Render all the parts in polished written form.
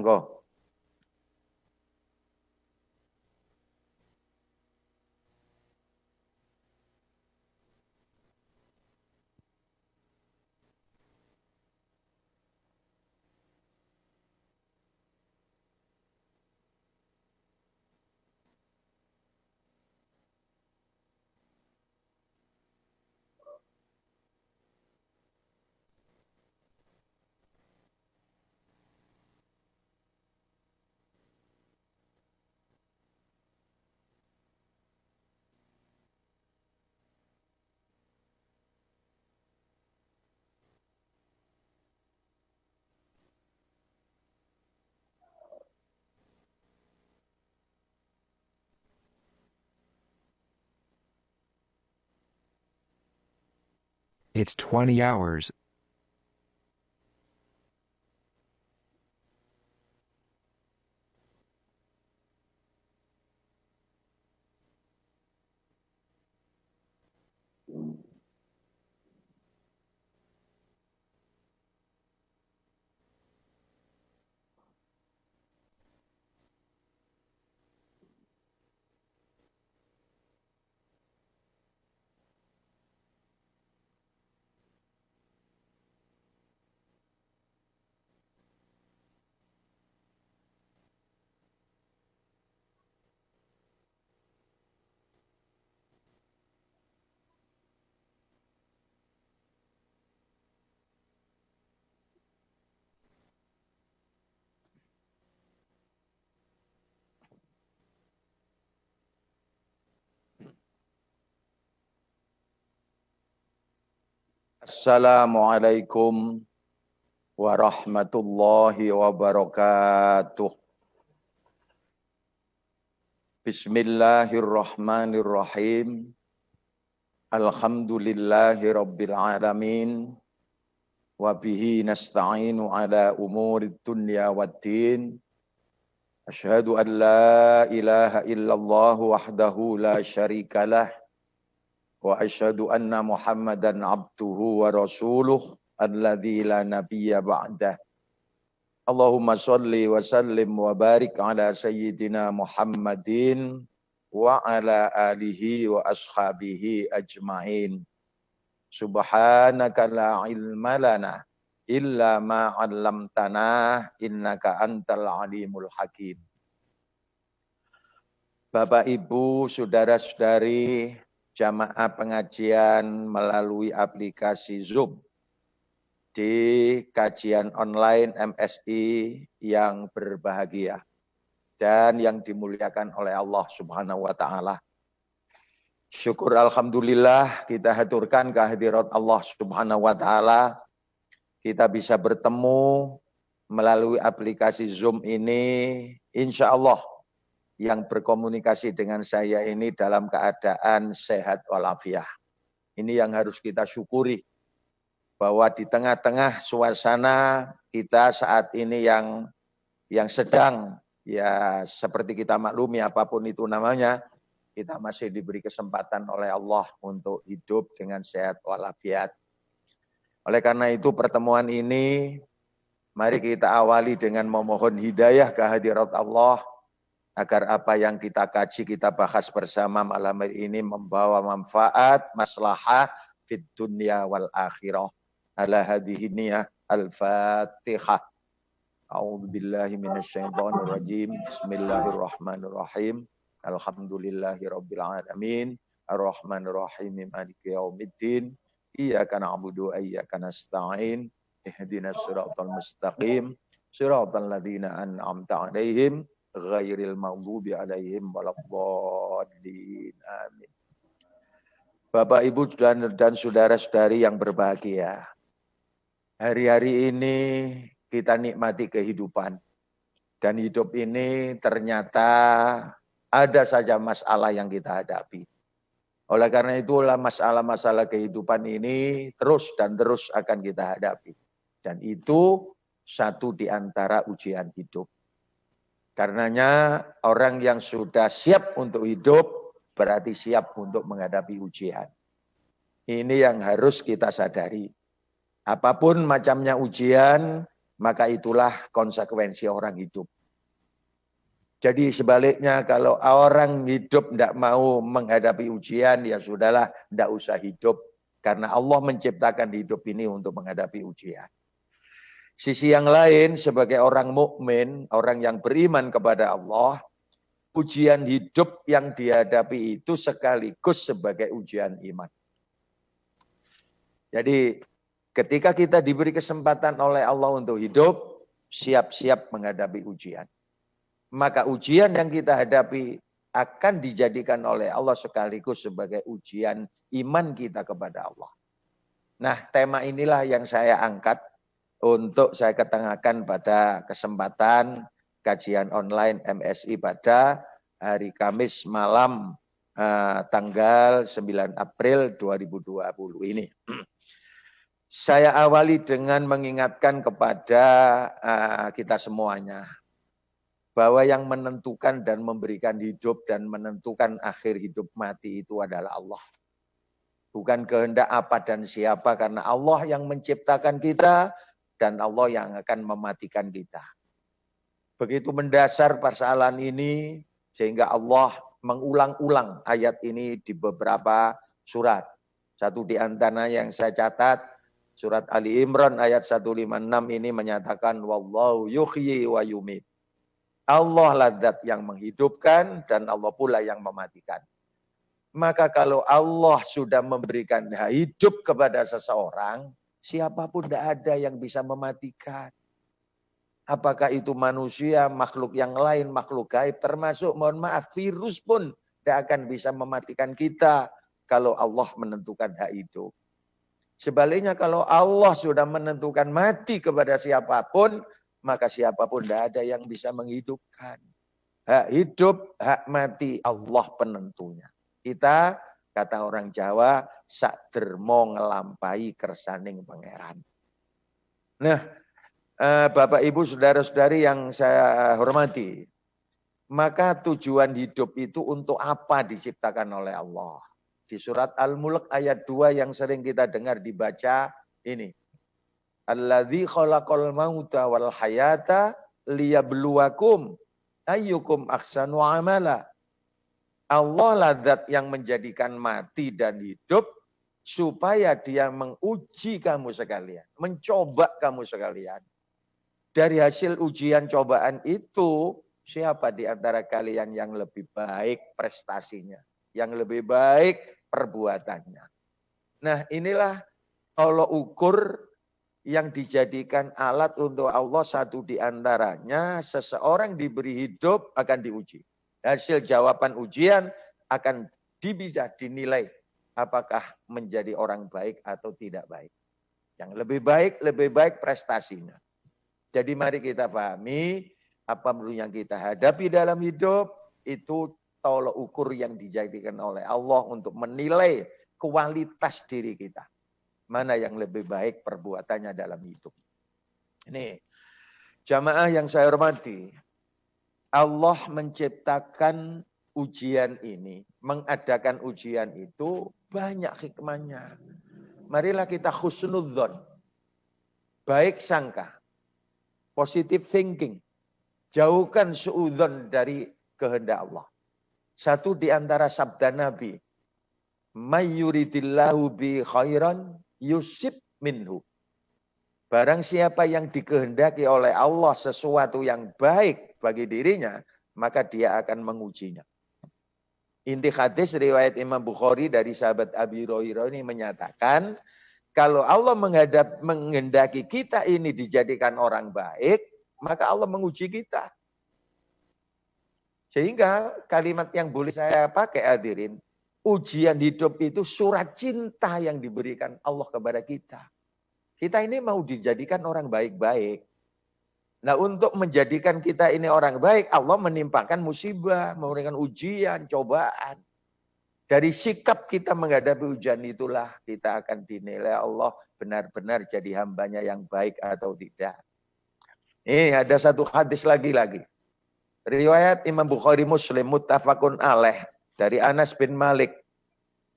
Monggo. It's 20 hours. Assalamualaikum warahmatullahi wabarakatuh. Bismillahirrahmanirrahim. Alhamdulillahi rabbil alamin. Wa bihi nasta'inu ala umurid dunya waddin. Asyhadu an la ilaha illallah wahdahu la syarikalah. Wa asyhadu anna Muhammadan abduhu wa rasuluh alladzi la nabiyya ba'dah. Allahumma sholli wa sallim wa barik ala sayyidina Muhammadin wa ala alihi wa ashabihi ajma'in. Subhanaka la ilma lana illa ma 'allamtana innaka antal alimul hakim. Bapak Ibu, saudara-saudari jamaah pengajian melalui aplikasi Zoom di kajian online MSI yang berbahagia dan yang dimuliakan oleh Allah Subhanahu wa taala. Syukur alhamdulillah kita haturkan kehadirat Allah Subhanahu wa taala. Kita bisa bertemu melalui aplikasi Zoom ini, insya Allah yang berkomunikasi dengan saya ini dalam keadaan sehat walafiat. Ini yang harus kita syukuri, bahwa di tengah-tengah suasana kita saat ini yang sedang, ya seperti kita maklumi apapun itu namanya, kita masih diberi kesempatan oleh Allah untuk hidup dengan sehat walafiat. Oleh karena itu pertemuan ini, mari kita awali dengan memohon hidayah kehadirat Allah, agar apa yang kita kaji, kita bahas bersama malam ini membawa manfaat, maslahah fid dunya wal akhirah. Ala hadhihi niyah al-Fatihah. A'udzu billahi minasyaitonir rajim. Bismillahirrahmanirrahim. Alhamdulillahirabbil alamin. Arrahmanir rahim. Maliki yaumiddin. Iyyaka na'budu wa iyyaka nasta'in. Ihdinas siratal mustaqim. Siratal ladzina an'amta 'alaihim ghairil maghdubi 'alaihim waladdallin. Amin. Bapak Ibu dan saudara-saudari yang berbahagia, hari-hari ini kita nikmati kehidupan, dan hidup ini ternyata ada saja masalah yang kita hadapi. Oleh karena itulah masalah-masalah kehidupan ini terus dan terus akan kita hadapi, dan itu satu di antara ujian hidup. Karenanya orang yang sudah siap untuk hidup berarti siap untuk menghadapi ujian. Ini yang harus kita sadari. Apapun macamnya ujian, maka itulah konsekuensi orang hidup. Jadi sebaliknya kalau orang hidup tidak mau menghadapi ujian, ya sudahlah, tidak usah hidup. Karena Allah menciptakan hidup ini untuk menghadapi ujian. Sisi yang lain, sebagai orang mukmin, orang yang beriman kepada Allah, ujian hidup yang dihadapi itu sekaligus sebagai ujian iman. Jadi ketika kita diberi kesempatan oleh Allah untuk hidup, siap-siap menghadapi ujian. Maka ujian yang kita hadapi akan dijadikan oleh Allah sekaligus sebagai ujian iman kita kepada Allah. Nah, tema inilah yang saya angkat untuk saya ketengahkan pada kesempatan kajian online MSI pada hari Kamis malam tanggal 9 April 2020 ini. Saya awali dengan mengingatkan kepada kita semuanya, bahwa yang menentukan dan memberikan hidup dan menentukan akhir hidup mati itu adalah Allah. Bukan kehendak apa dan siapa, karena Allah yang menciptakan kita dan Allah yang akan mematikan kita. Begitu mendasar persoalan ini sehingga Allah mengulang-ulang ayat ini di beberapa surat. Satu di antara yang saya catat, surat Ali Imran ayat 156 ini menyatakan wallahu yuhyi wa yumit. Allah lah zat yang menghidupkan dan Allah pula yang mematikan. Maka kalau Allah sudah memberikan hidup kepada seseorang, siapapun tidak ada yang bisa mematikan. Apakah itu manusia, makhluk yang lain, makhluk gaib, termasuk mohon maaf virus pun tidak akan bisa mematikan kita kalau Allah menentukan hak hidup. Sebaliknya kalau Allah sudah menentukan mati kepada siapapun, maka siapapun tidak ada yang bisa menghidupkan. Hak hidup, hak mati, Allah penentunya. Kita, kata orang Jawa, sak dermo ngelampai kersaning pangeran. Nah, Bapak Ibu saudara-saudari yang saya hormati, maka tujuan hidup itu untuk apa diciptakan oleh Allah? Di surat Al-Mulk ayat 2 yang sering kita dengar dibaca ini. Alladzi khalaqal mauta wal hayata liyabluwakum ayyukum ahsanu amala. Allah lah zat yang menjadikan mati dan hidup supaya dia menguji kamu sekalian, mencoba kamu sekalian. Dari hasil ujian cobaan itu, siapa di antara kalian yang lebih baik prestasinya, yang lebih baik perbuatannya. Nah, inilah tolok ukur yang dijadikan alat untuk Allah. Satu di antaranya, seseorang diberi hidup akan diuji. Hasil jawaban ujian akan bisa dinilai apakah menjadi orang baik atau tidak baik. Yang lebih baik prestasinya. Jadi mari kita pahami apa yang kita hadapi dalam hidup itu tolok ukur yang dijadikan oleh Allah untuk menilai kualitas diri kita. Mana yang lebih baik perbuatannya dalam hidup. Ini jamaah yang saya hormati, Allah menciptakan ujian ini, mengadakan ujian itu banyak hikmahnya. Marilah kita husnudzon, baik sangka, positive thinking, jauhkan suudzon dari kehendak Allah. Satu di antara sabda Nabi, mayyuridillahu bi khairan yusib minhu. Barang siapa yang dikehendaki oleh Allah sesuatu yang baik bagi dirinya, maka dia akan mengujinya. Inti hadis riwayat Imam Bukhari dari sahabat Abi Hurairah ini menyatakan, kalau Allah menghendaki kita ini dijadikan orang baik, maka Allah menguji kita. Sehingga kalimat yang boleh saya pakai hadirin, ujian hidup itu surat cinta yang diberikan Allah kepada kita. Kita ini mau dijadikan orang baik-baik. Nah, untuk menjadikan kita ini orang baik, Allah menimpakan musibah, memberikan ujian, cobaan. Dari sikap kita menghadapi ujian itulah kita akan dinilai Allah benar-benar jadi hambanya yang baik atau tidak. Ada satu hadis lagi. Riwayat Imam Bukhari Muslim muttafaqun alaih. Dari Anas bin Malik,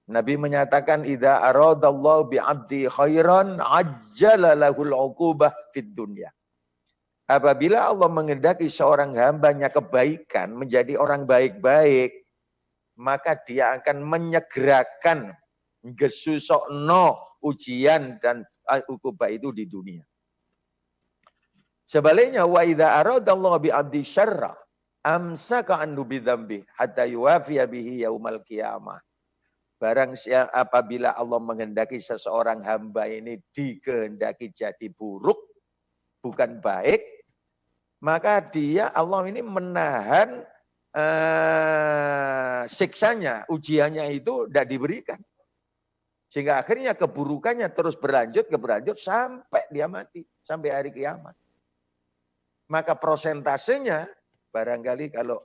Nabi menyatakan, idza aradallahu bi'abdi khairan ajjala lahul 'uqubah fid dunya. Apabila Allah mengendaki seorang hambanya kebaikan menjadi orang baik-baik, maka dia akan menyegerakan gesusokno ujian dan ukubah itu di dunia. Sebaliknya, wa idza aradallahu bi 'abdi syarra amsaka anhu bidzambi hatta yuwafiya bihi yaumal qiyamah. Barang apabila Allah menghendaki seseorang hamba ini dikehendaki jadi buruk, bukan baik, maka dia Allah ini menahan siksanya, ujiannya itu tidak diberikan. Sehingga akhirnya keburukannya terus berlanjut sampai dia mati, sampai hari kiamat. Maka prosentasenya barangkali kalau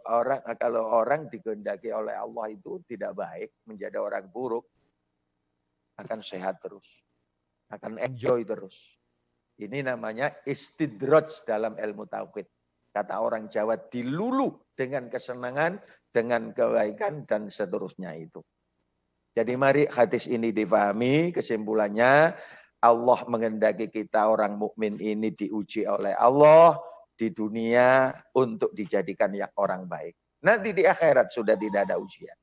orang dikehendaki oleh Allah itu tidak baik, menjadi orang buruk, akan sehat terus, akan enjoy terus. Ini namanya istidraj dalam ilmu tauhid. Kata orang Jawa, dilulu dengan kesenangan, dengan kebaikan, dan seterusnya itu. Jadi mari hadis ini difahami, kesimpulannya Allah menghendaki kita orang mukmin ini diuji oleh Allah di dunia untuk dijadikan yang orang baik. Nanti di akhirat sudah tidak ada ujian.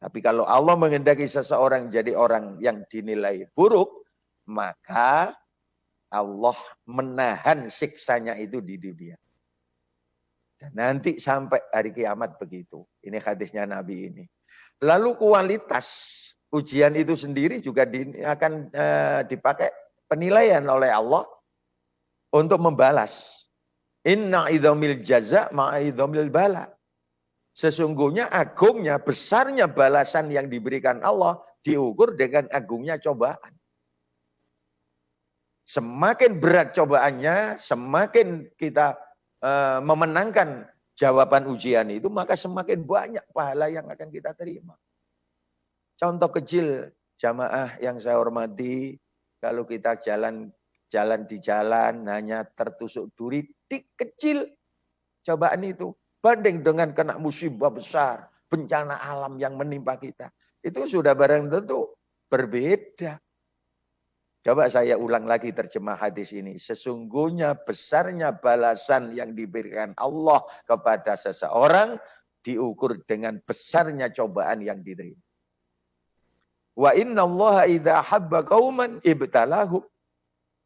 Tapi kalau Allah menghendaki seseorang jadi orang yang dinilai buruk, maka Allah menahan siksanya itu di dunia. Dan nanti sampai hari kiamat begitu. Ini hadisnya Nabi ini. Lalu kualitas ujian itu sendiri juga akan dipakai penilaian oleh Allah untuk membalas. Inna idhamil jaza ma'idhamil bala. Sesungguhnya agungnya, besarnya balasan yang diberikan Allah diukur dengan agungnya cobaan. Semakin berat cobaannya, semakin kita memenangkan jawaban ujian itu, maka semakin banyak pahala yang akan kita terima. Contoh kecil, jamaah yang saya hormati, kalau kita jalan di jalan hanya tertusuk duri, kecil cobaan itu. Banding dengan kena musibah besar, bencana alam yang menimpa kita. Itu sudah barang tentu berbeda. Coba saya ulang lagi terjemah hadis ini. Sesungguhnya besarnya balasan yang diberikan Allah kepada seseorang diukur dengan besarnya cobaan yang diterima. Wa inna allaha idha habba qauman ibtalahum.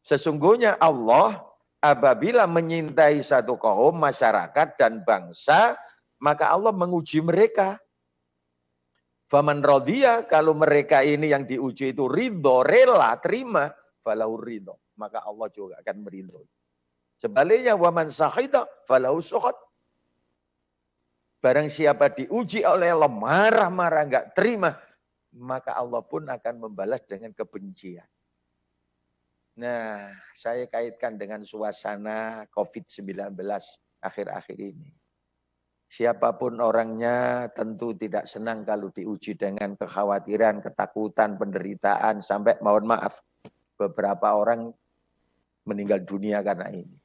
Sesungguhnya Allah apabila menyintai satu kaum, masyarakat dan bangsa, maka Allah menguji mereka. Faman radhiya, kalau mereka ini yang diuji itu ridho, rela, terima, falahu ridho, maka Allah juga akan meridho. Sebaliknya, waman sakhita, falahu sukhad. Barang siapa diuji oleh Allah, marah-marah, enggak terima, maka Allah pun akan membalas dengan kebencian. Nah, saya kaitkan dengan suasana COVID-19 akhir-akhir ini. Siapapun orangnya tentu tidak senang kalau diuji dengan kekhawatiran, ketakutan, penderitaan, sampai mohon maaf, beberapa orang meninggal dunia karena ini.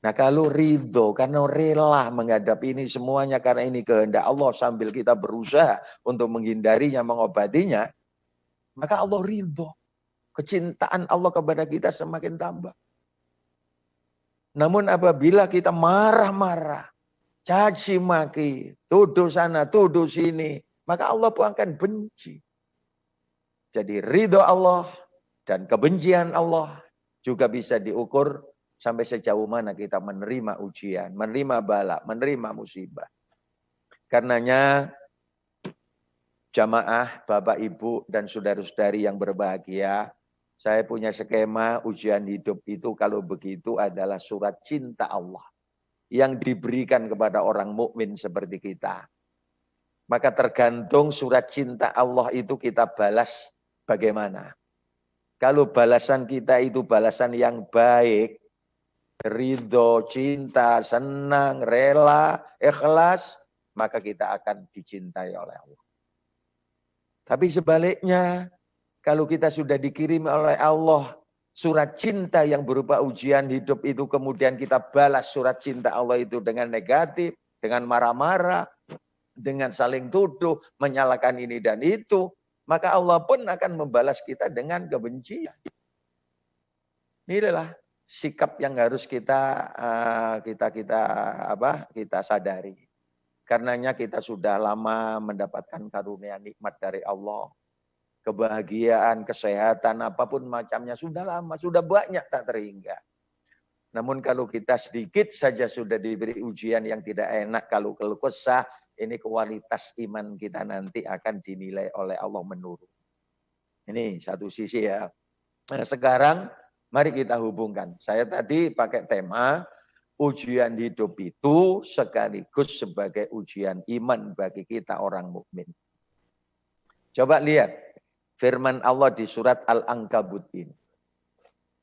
Nah kalau ridho, karena rela menghadapi ini semuanya karena ini kehendak Allah sambil kita berusaha untuk menghindarinya, mengobatinya, maka Allah ridho. Kecintaan Allah kepada kita semakin tambah. Namun apabila kita marah-marah, caci maki, tuduh sana, tuduh sini, maka Allah pun akan benci. Jadi ridho Allah dan kebencian Allah juga bisa diukur sampai sejauh mana kita menerima ujian, menerima bala, menerima musibah. Karenanya jamaah, Bapak, Ibu, dan saudara-saudari yang berbahagia, saya punya skema ujian hidup itu kalau begitu adalah surat cinta Allah yang diberikan kepada orang mukmin seperti kita. Maka tergantung surat cinta Allah itu kita balas bagaimana. Kalau balasan kita itu balasan yang baik, ridho, cinta, senang, rela, ikhlas, maka kita akan dicintai oleh Allah. Tapi sebaliknya, kalau kita sudah dikirim oleh Allah surat cinta yang berupa ujian hidup itu, kemudian kita balas surat cinta Allah itu dengan negatif, dengan marah-marah, dengan saling tuduh, menyalahkan ini dan itu, maka Allah pun akan membalas kita dengan kebencian. Inilah sikap yang harus kita sadari. Karenanya kita sudah lama mendapatkan karunia nikmat dari Allah. Kebahagiaan, kesehatan, apapun macamnya sudah lama, sudah banyak tak terhingga. Namun kalau kita sedikit saja sudah diberi ujian yang tidak enak, kalau keluh kesah, ini kualitas iman kita nanti akan dinilai oleh Allah menurun. Ini satu sisi ya. Nah, sekarang mari kita hubungkan. Saya tadi pakai tema ujian hidup itu sekaligus sebagai ujian iman bagi kita orang mukmin. Coba lihat firman Allah di surat Al-Ankabut ini.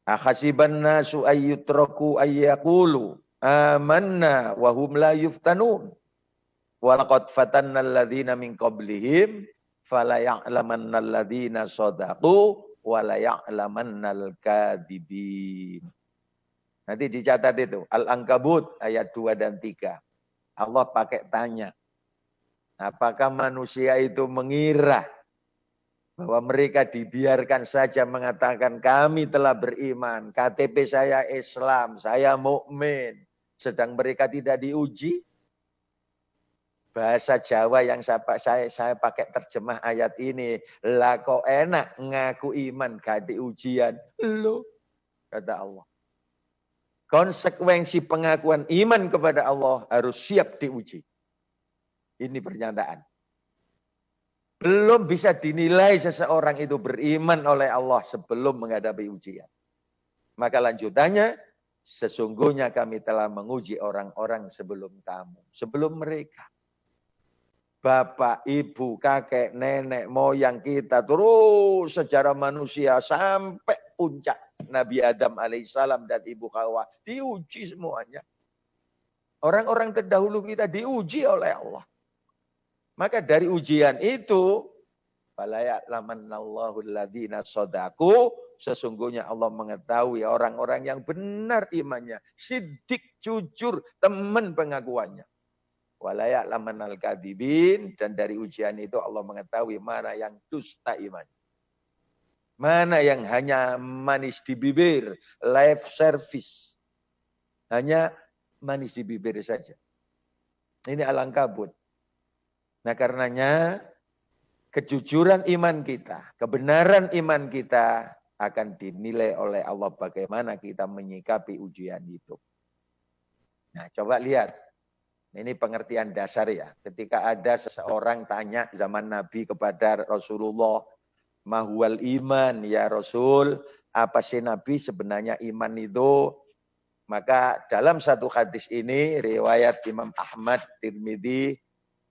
Akhasiban nasu ayyutraku ayyaqulu amanna wa hum la yuftanun. Walaqad fatanna alladhina min qablihim fala ya'lamanna alladhina shadaqu wa la ya'lamannal kadhibin. Nanti dicatat itu Al-Ankabut ayat 2 dan 3. Allah pakai tanya. Apakah manusia itu mengira bahwa mereka dibiarkan saja mengatakan kami telah beriman, KTP saya Islam, saya mukmin, sedang mereka tidak diuji? Bahasa Jawa yang saya pakai terjemah ayat ini, lah kok enak ngaku iman gak diujian. Loh, kata Allah. Konsekuensi pengakuan iman kepada Allah harus siap diuji. Ini pernyataan. Belum bisa dinilai seseorang itu beriman oleh Allah sebelum menghadapi ujian. Maka lanjutannya, sesungguhnya kami telah menguji orang-orang sebelum kamu. Sebelum mereka. Bapak, ibu, kakek, nenek, moyang kita terus sejarah manusia sampai puncak. Nabi Adam alaihissalam dan Ibu Hawa diuji semuanya. Orang-orang terdahulu kita diuji oleh Allah. Maka dari ujian itu, sesungguhnya Allah mengetahui orang-orang yang benar imannya, siddiq, jujur, teman pengakuannya. Dan dari ujian itu Allah mengetahui mana yang dusta iman. Mana yang hanya manis di bibir, lip service. Hanya manis di bibir saja. Ini Al-Ankabut. Nah karenanya kejujuran iman kita, kebenaran iman kita akan dinilai oleh Allah bagaimana kita menyikapi ujian hidup. Nah coba lihat, ini pengertian dasar ya. Ketika ada seseorang tanya zaman Nabi kepada Rasulullah, mahwal iman ya Rasul, apa sih Nabi sebenarnya iman itu? Maka dalam satu hadis ini, riwayat Imam Ahmad, Tirmidzi,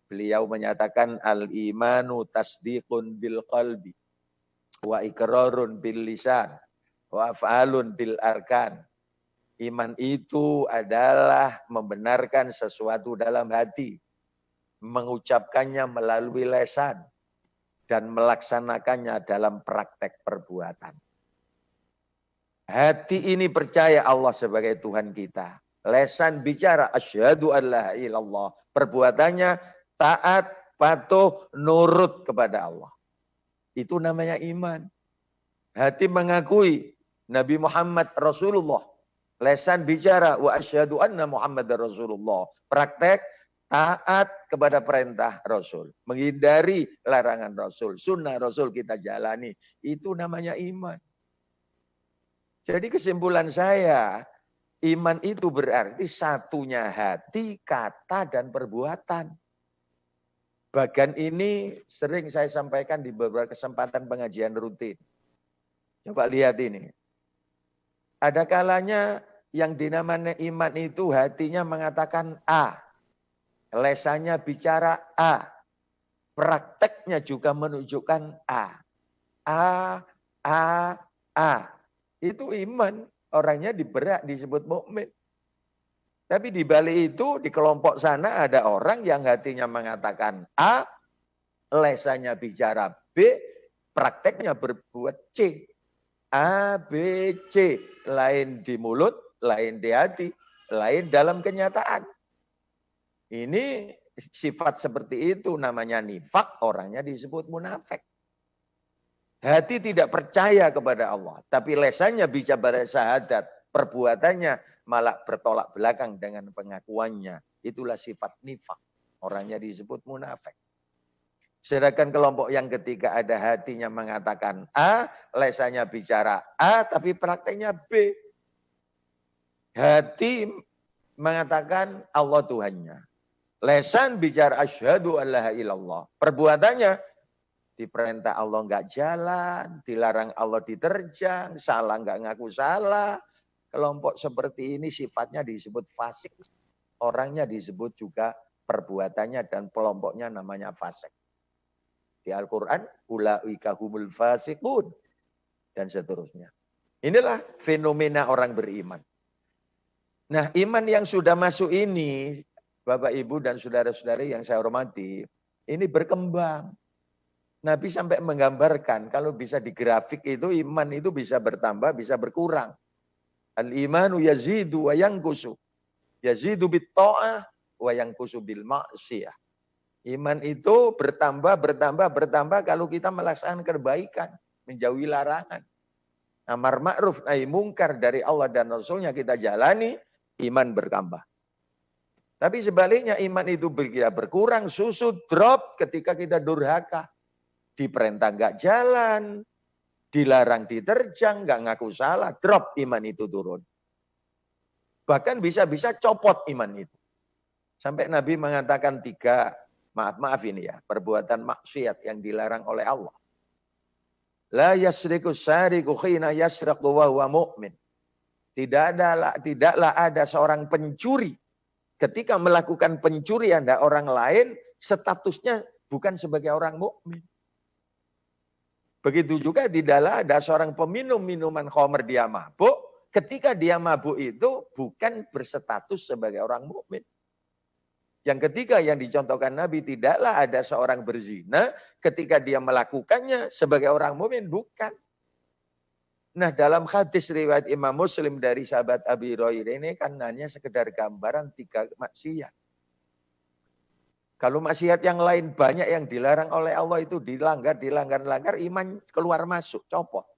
beliau menyatakan al-imanu tasdiqun bil qalbi wa iqrarun bil lisan wa af'alun bil arkan. Iman itu adalah membenarkan sesuatu dalam hati, mengucapkannya melalui lisan dan melaksanakannya dalam praktek perbuatan. Hati ini percaya Allah sebagai Tuhan kita. Lisan bicara asyhadu an la ilaha illallah. Perbuatannya taat, patuh, nurut kepada Allah. Itu namanya iman. Hati mengakui Nabi Muhammad Rasulullah. Lisan bicara wa asyhadu anna Muhammadar Rasulullah. Praktek taat kepada perintah Rasul. Menghindari larangan Rasul. Sunnah Rasul kita jalani. Itu namanya iman. Jadi kesimpulan saya, iman itu berarti satunya hati, kata, dan perbuatan. Bagian ini sering saya sampaikan di beberapa kesempatan pengajian rutin. Coba lihat ini. Ada kalanya yang dinamanya iman itu hatinya mengatakan A. Lesannya bicara A. Prakteknya juga menunjukkan A. A, A, A. Itu iman. Orangnya disebut mukmin. Tapi di balik itu, di kelompok sana ada orang yang hatinya mengatakan A, lesannya bicara B, prakteknya berbuat C. A, B, C. Lain di mulut, lain di hati, lain dalam kenyataan. Ini sifat seperti itu namanya nifak, orangnya disebut munafik. Hati tidak percaya kepada Allah, tapi lesannya bicara syahadat, perbuatannya malah bertolak belakang dengan pengakuannya. Itulah sifat nifak. Orangnya disebut munafik. Sedangkan kelompok yang ketiga ada hatinya mengatakan A, lesannya bicara A, tapi prakteknya B. Hati mengatakan Allah Tuhannya. Lesan bicara asyhadu an la ilaha illallah. Perbuatannya diperintah Allah enggak jalan, dilarang Allah diterjang, salah enggak ngaku salah. Kelompok seperti ini sifatnya disebut fasik. Orangnya disebut juga perbuatannya dan kelompoknya namanya fasik. Di Al-Quran, ulaika humul fasiqun. Dan seterusnya. Inilah fenomena orang beriman. Nah, iman yang sudah masuk ini, Bapak, Ibu, dan saudara-saudari yang saya hormati, ini berkembang. Nabi sampai menggambarkan, kalau bisa di grafik itu, iman itu bisa bertambah, bisa berkurang. Al-imanu yazidu wa yankusu. Yazidu bit ta'ah wa yankusu bil ma'siyah. Iman itu bertambah kalau kita melaksanakan kebaikan, menjauhi larangan. Amar ma'ruf nahi mungkar dari Allah dan Rasulnya kita jalani, iman bertambah. Tapi sebaliknya iman itu berkurang, susut, drop ketika kita durhaka. Diperintah enggak jalan, dilarang diterjang, enggak ngaku salah, drop iman itu turun. Bahkan bisa-bisa copot iman itu. Sampai Nabi mengatakan 3, maaf ini ya, perbuatan maksiat yang dilarang oleh Allah. La yasriku sariku khina yasraqu wa huwa mu'min. Tidaklah ada seorang pencuri ketika melakukan pencurian dari orang lain, statusnya bukan sebagai orang mukmin. Begitu juga tidaklah ada seorang peminum minuman khamr dia mabuk, ketika dia mabuk itu bukan berstatus sebagai orang mukmin. Yang ketiga yang dicontohkan Nabi, tidaklah ada seorang berzina ketika dia melakukannya sebagai orang mukmin, bukan. Nah, dalam hadis riwayat Imam Muslim dari sahabat Abi Hurairah ini kan hanya sekedar gambaran 3 maksiat. Kalau maksiat yang lain banyak yang dilarang oleh Allah itu dilanggar, iman keluar masuk, copot.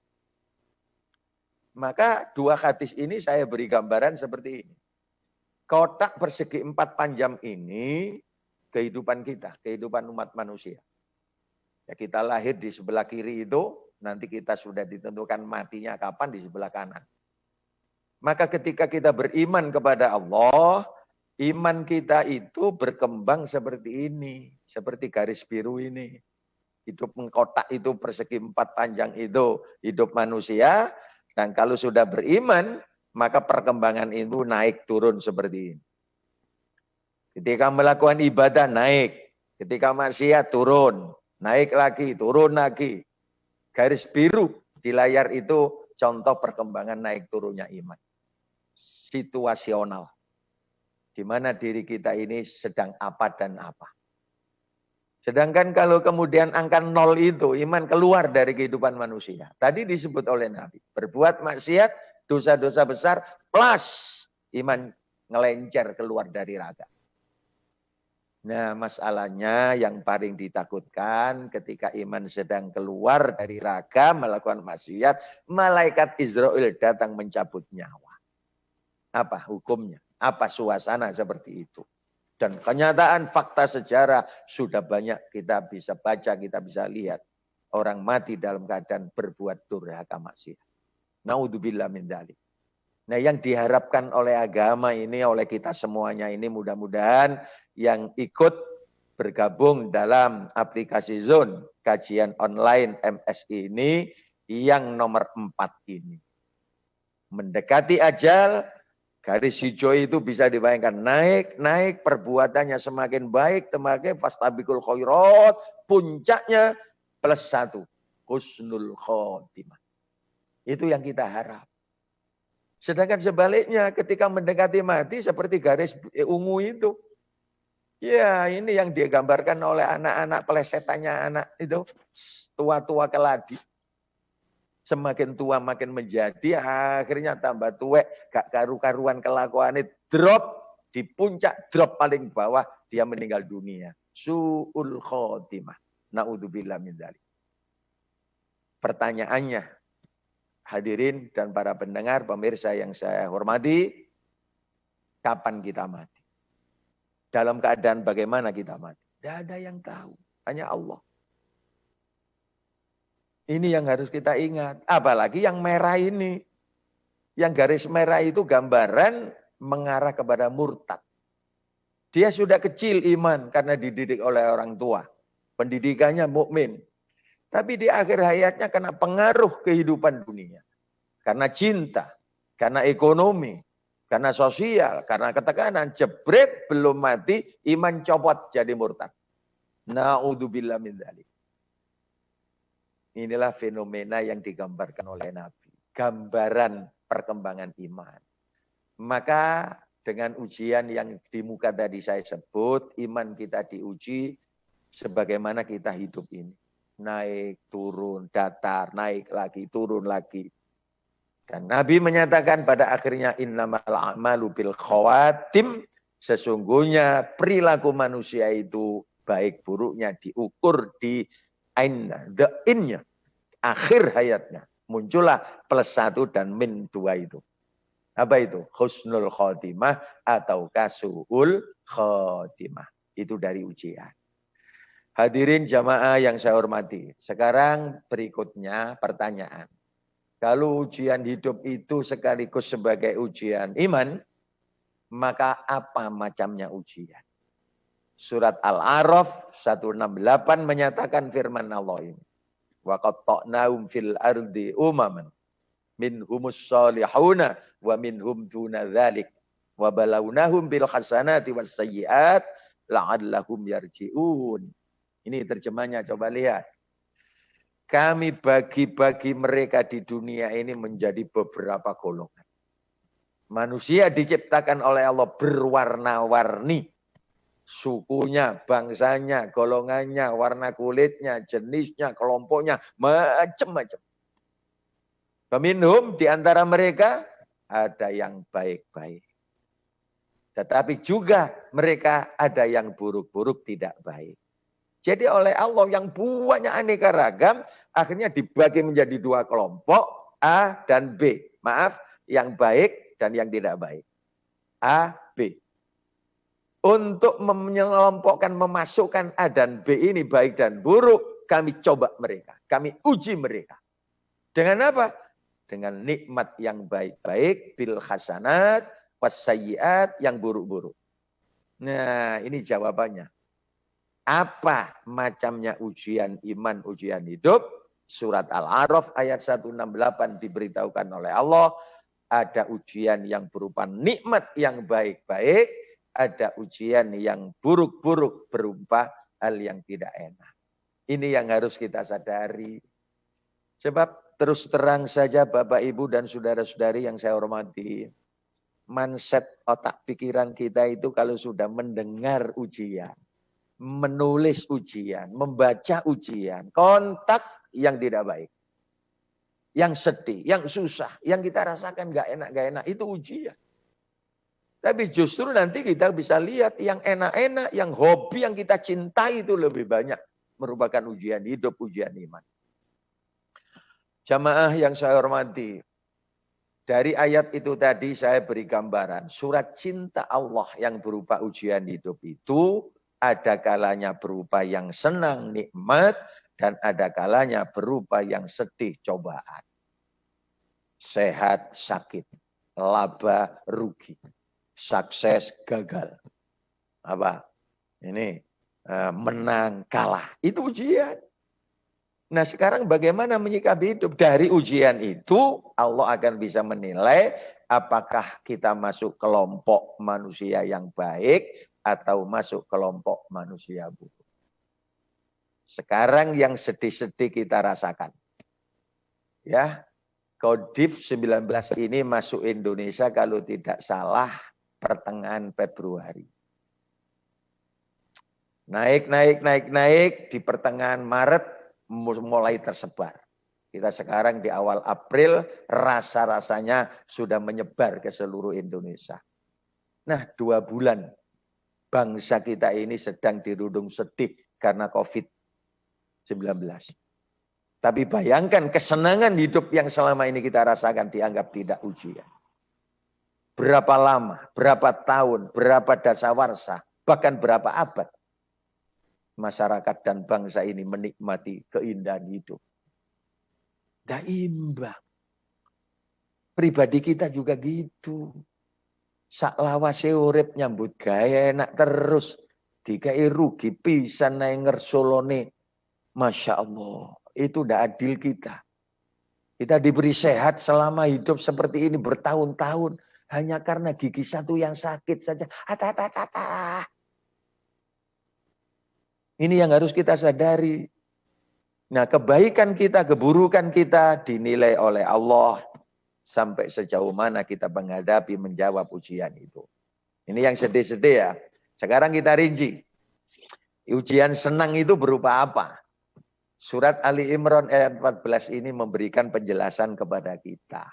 Maka 2 hadis ini saya beri gambaran seperti ini. Kotak persegi 4 panjang ini kehidupan kita, kehidupan umat manusia. Ya, kita lahir di sebelah kiri itu, nanti kita sudah ditentukan matinya kapan di sebelah kanan. Maka ketika kita beriman kepada Allah, iman kita itu berkembang seperti ini, seperti garis biru ini. Hidup kotak itu persegi 4 panjang itu hidup manusia, dan kalau sudah beriman, maka perkembangan itu naik turun seperti ini. Ketika melakukan ibadah naik, ketika maksiat turun, naik lagi, turun lagi. Garis biru di layar itu contoh perkembangan naik turunnya iman. Situasional. Di mana diri kita ini sedang apa dan apa. Sedangkan kalau kemudian angka 0 itu, iman keluar dari kehidupan manusia. Tadi disebut oleh Nabi, berbuat maksiat, dosa-dosa besar, plus iman ngelencer keluar dari raga. Nah, masalahnya yang paling ditakutkan ketika iman sedang keluar dari raga melakukan maksiat, malaikat Israel datang mencabut nyawa. Apa hukumnya? Apa suasana seperti itu? Dan kenyataan fakta sejarah sudah banyak kita bisa baca, kita bisa lihat. Orang mati dalam keadaan berbuat durhaka maksiat. Naudzubillah min dzalik. Nah, yang diharapkan oleh agama ini, oleh kita semuanya ini mudah-mudahan yang ikut bergabung dalam aplikasi Zone, kajian online MSI ini, yang nomor 4 ini. Mendekati ajal, garis hijau itu bisa dibayangkan naik, perbuatannya semakin baik, semakin fastabiqul khairat, puncaknya +1, husnul khotimah. Itu yang kita harap. Sedangkan sebaliknya ketika mendekati mati seperti garis ungu itu. Ya, ini yang digambarkan oleh anak-anak plesetannya anak itu. Tua-tua keladi. Semakin tua makin menjadi, akhirnya tambah tua, gak karu-karuan kelakuannya, drop di puncak, drop paling bawah, dia meninggal dunia. Su'ul khotimah. Na'udzubillah min dzalik. Pertanyaannya, Hadirin dan para pendengar, pemirsa yang saya hormati, kapan kita mati? Dalam keadaan bagaimana kita mati? Tidak ada yang tahu, hanya Allah. Ini yang harus kita ingat. Apalagi yang merah ini. Yang garis merah itu gambaran mengarah kepada murtad. Dia sudah kecil iman karena dididik oleh orang tua. Pendidikannya mukmin. Tapi di akhir hayatnya kena pengaruh kehidupan dunia. Karena cinta, karena ekonomi, karena sosial, karena ketekanan. Jebret belum mati, iman copot jadi murtad. Na'udzubillah min dzalik. Inilah fenomena yang digambarkan oleh Nabi. Gambaran perkembangan iman. Maka dengan ujian yang di muka tadi saya sebut, iman kita diuji sebagaimana kita hidup ini. Naik, turun, datar, naik lagi, turun lagi. Dan Nabi menyatakan pada akhirnya innamal a'malu bil khawatim, sesungguhnya perilaku manusia itu baik buruknya diukur di in-nya, akhir hayatnya. Muncullah +1 dan -2 itu. Apa itu? Husnul khotimah atau kasuhul khotimah. Itu dari ujian. Hadirin jamaah yang saya hormati. Sekarang berikutnya pertanyaan. Kalau ujian hidup itu sekaligus sebagai ujian iman, maka apa macamnya ujian? Surat Al-A'raf 168 menyatakan firman Allah ini. Wa qatta'nahum fil ardi umaman minhumus salihuna wa minhum duna dzalik wa balawnahum bil hasanati was sayyiat la'allahum yarji'un. Ini terjemahnya, coba lihat. Kami bagi-bagi mereka di dunia ini menjadi beberapa golongan. Manusia diciptakan oleh Allah berwarna-warni. Sukunya, bangsanya, golongannya, warna kulitnya, jenisnya, kelompoknya, macam-macam. Peminhum di antara mereka ada yang baik-baik. Tetapi juga mereka ada yang buruk-buruk tidak baik. Jadi oleh Allah yang banyak aneka ragam, akhirnya dibagi menjadi 2 kelompok, A dan B. Maaf, yang baik dan yang tidak baik. A, B. Untuk menyelompokkan, memasukkan A dan B ini baik dan buruk, kami coba mereka. Kami uji mereka. Dengan apa? Dengan nikmat yang baik-baik, bil hasanat, wasayyiat, yang buruk-buruk. Nah, ini jawabannya. Apa macamnya ujian iman, ujian hidup? Surat Al-A'raf ayat 168 diberitahukan oleh Allah. Ada ujian yang berupa nikmat yang baik-baik. Ada ujian yang buruk-buruk berupa hal yang tidak enak. Ini yang harus kita sadari. Sebab terus terang saja Bapak, Ibu, dan saudara-saudari yang saya hormati. Mindset otak pikiran kita itu kalau sudah mendengar ujian, menulis ujian, membaca ujian, kontak yang tidak baik. Yang sedih, yang susah, yang kita rasakan gak enak, itu ujian. Tapi justru nanti kita bisa lihat yang enak-enak, yang hobi yang kita cintai itu lebih banyak. Merupakan ujian hidup, ujian iman. Jamaah yang saya hormati, dari ayat itu tadi saya beri gambaran. Surat cinta Allah yang berupa ujian hidup itu ada kalanya berupa yang senang, nikmat, dan ada kalanya berupa yang sedih, cobaan. Sehat, sakit, laba, rugi. Sukses, gagal. Apa? Ini menang, kalah. Itu ujian. Nah sekarang bagaimana menyikapi hidup? Dari ujian itu Allah akan bisa menilai apakah kita masuk kelompok manusia yang baik atau masuk kelompok manusia buruk. Sekarang yang sedih-sedih kita rasakan. Ya, COVID-19 ini masuk Indonesia kalau tidak salah pertengahan Februari. Naik, di pertengahan Maret mulai tersebar. Kita sekarang di awal April rasa-rasanya sudah menyebar ke seluruh Indonesia. Nah 2 bulan bangsa kita ini sedang dirundung sedih karena COVID-19. Tapi bayangkan kesenangan hidup yang selama ini kita rasakan dianggap tidak ujian. Berapa lama, berapa tahun, berapa dasawarsa, bahkan berapa abad masyarakat dan bangsa ini menikmati keindahan hidup. Tidak imbang. Pribadi kita juga gitu. Saklawase urip nyambut gaya enak terus. Dikai rugi pisan naik ngersolone. Masya Allah. Itu tidak adil kita. Kita diberi sehat selama hidup seperti ini bertahun-tahun. Hanya karena gigi satu yang sakit saja. Ini yang harus kita sadari. Nah, kebaikan kita, keburukan kita dinilai oleh Allah. Sampai sejauh mana kita menghadapi, menjawab ujian itu. Ini yang sedih-sedih ya. Sekarang kita rinci. Ujian senang itu berupa apa? Surat Ali Imran ayat 14 ini memberikan penjelasan kepada kita.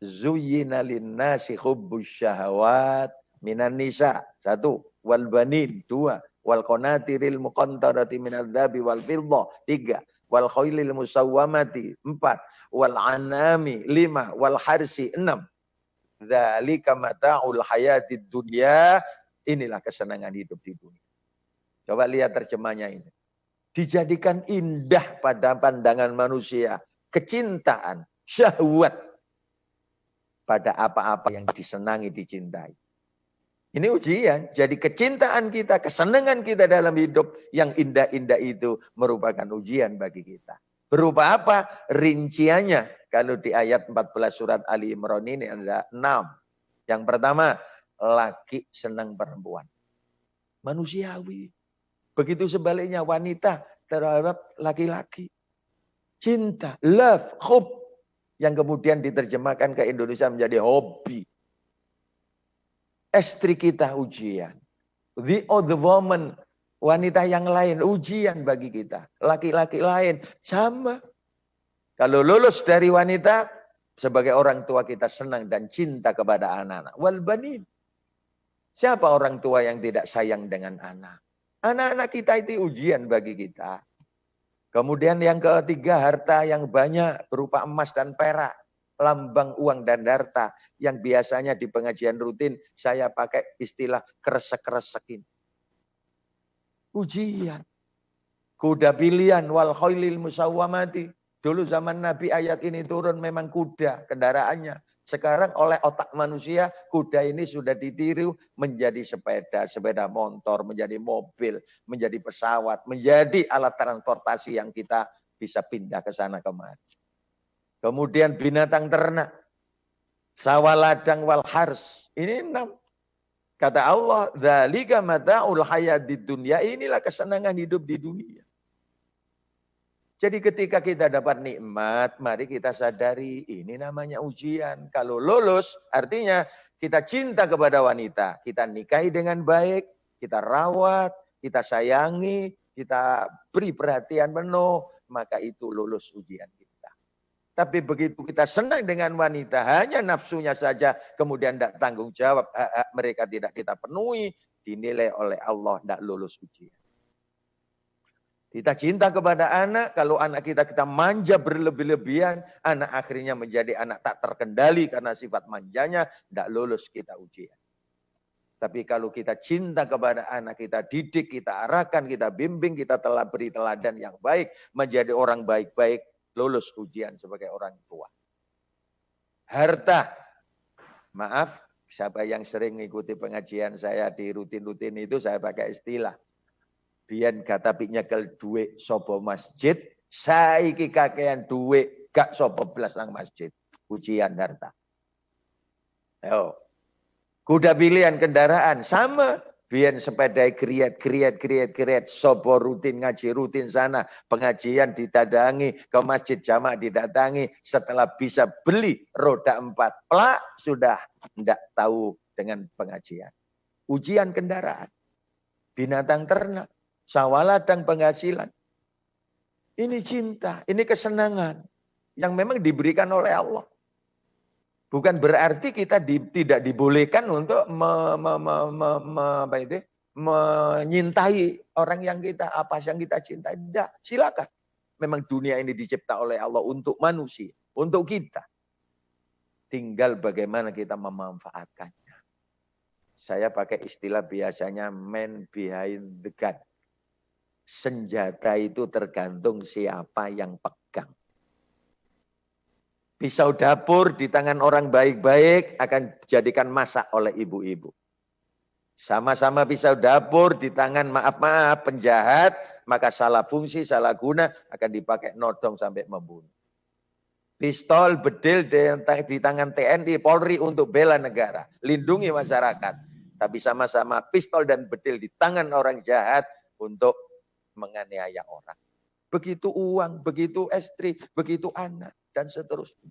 Zuyyina linnasi hubbus syahawat minan nisa. 1. Wal banin. 2. Wal qanatiril muqantarati minadz dzahabi wal fiddah. 3. Wal khailil musawwamati. 4. Wal anami. 5. Wal harsi. 6. Dzalika mata'ul hayatid dunya. Inilah kesenangan hidup di dunia. Coba lihat terjemahnya ini. Dijadikan indah pada pandangan manusia. Kecintaan, syahwat. Pada apa-apa yang disenangi, dicintai. Ini ujian. Jadi kecintaan kita, kesenangan kita dalam hidup yang indah-indah itu merupakan ujian bagi kita. Berupa apa? Rinciannya. Kalau di ayat 14 surat Ali Imran ini ada 6. Yang pertama, laki senang perempuan. Manusiawi. Begitu sebaliknya wanita terhadap laki-laki. Cinta, love, hub. Yang kemudian diterjemahkan ke Indonesia menjadi hobi. Istri kita ujian. The other woman, wanita yang lain ujian bagi kita. Laki-laki lain sama. Kalau lulus dari wanita, sebagai orang tua kita senang dan cinta kepada anak-anak. Wal banin. Siapa orang tua yang tidak sayang dengan anak? Anak-anak kita itu ujian bagi kita. Kemudian yang ketiga, harta yang banyak berupa emas dan perak. Lambang uang dan harta yang biasanya di pengajian rutin saya pakai istilah kresek-kresek ini. Ujian. Kuda pilihan wal khailil musawwamati. Dulu zaman Nabi ayat ini turun memang kuda kendaraannya. Sekarang oleh otak manusia kuda ini sudah ditiru menjadi sepeda, sepeda motor, menjadi mobil, menjadi pesawat, menjadi alat transportasi yang kita bisa pindah ke sana kemari. Kemudian binatang ternak, sawah ladang wal hars. Ini 6. Kata Allah, dzalika mata'ul hayatid dunya. Inilah kesenangan hidup di dunia. Jadi ketika kita dapat nikmat, mari kita sadari ini namanya ujian. Kalau lulus, artinya kita cinta kepada wanita. Kita nikahi dengan baik, kita rawat, kita sayangi, kita beri perhatian penuh. Maka itu lulus ujian kita. Tapi begitu kita senang dengan wanita, hanya nafsunya saja, kemudian tidak tanggung jawab, hak-hak mereka tidak kita penuhi, dinilai oleh Allah tidak lulus ujian. Kita cinta kepada anak, kalau anak kita manja berlebih-lebihan, anak akhirnya menjadi anak tak terkendali karena sifat manjanya, tidak lulus kita ujian. Tapi kalau kita cinta kepada anak, kita didik, kita arahkan, kita bimbing, kita telah beri teladan yang baik, menjadi orang baik-baik, lulus ujian sebagai orang tua. Harta, maaf, siapa yang sering mengikuti pengajian saya di rutin-rutin itu, saya pakai istilah. Biyen kata nyekel duit sopo masjid, saiki kakean duit gak sopo belas nang masjid. Ujian harta. Ayo. Kuda pilihan kendaraan sama. Biyen sepeda kriat, sopo rutin ngaji rutin sana, pengajian didatangi, ke masjid jamaah didatangi, setelah bisa beli roda 4, plak sudah ndak tahu dengan pengajian. Ujian kendaraan. Binatang ternak. Sawah ladang penghasilan. Ini cinta, ini kesenangan yang memang diberikan oleh Allah. Bukan berarti kita tidak dibolehkan untuk menyintai orang yang kita cintai. Tidak, silakan. Memang dunia ini dicipta oleh Allah untuk manusia, untuk kita. Tinggal bagaimana kita memanfaatkannya. Saya pakai istilah biasanya man behind the gun. Senjata itu tergantung siapa yang pegang. Pisau dapur di tangan orang baik-baik akan dijadikan masak oleh ibu-ibu. Sama-sama pisau dapur di tangan maaf-maaf penjahat, maka salah fungsi, salah guna akan dipakai nodong sampai membunuh. Pistol, bedil di tangan TNI, Polri untuk bela negara, lindungi masyarakat. Tapi sama-sama pistol dan bedil di tangan orang jahat untuk menganiaya orang. Begitu uang, begitu istri, begitu anak, dan seterusnya.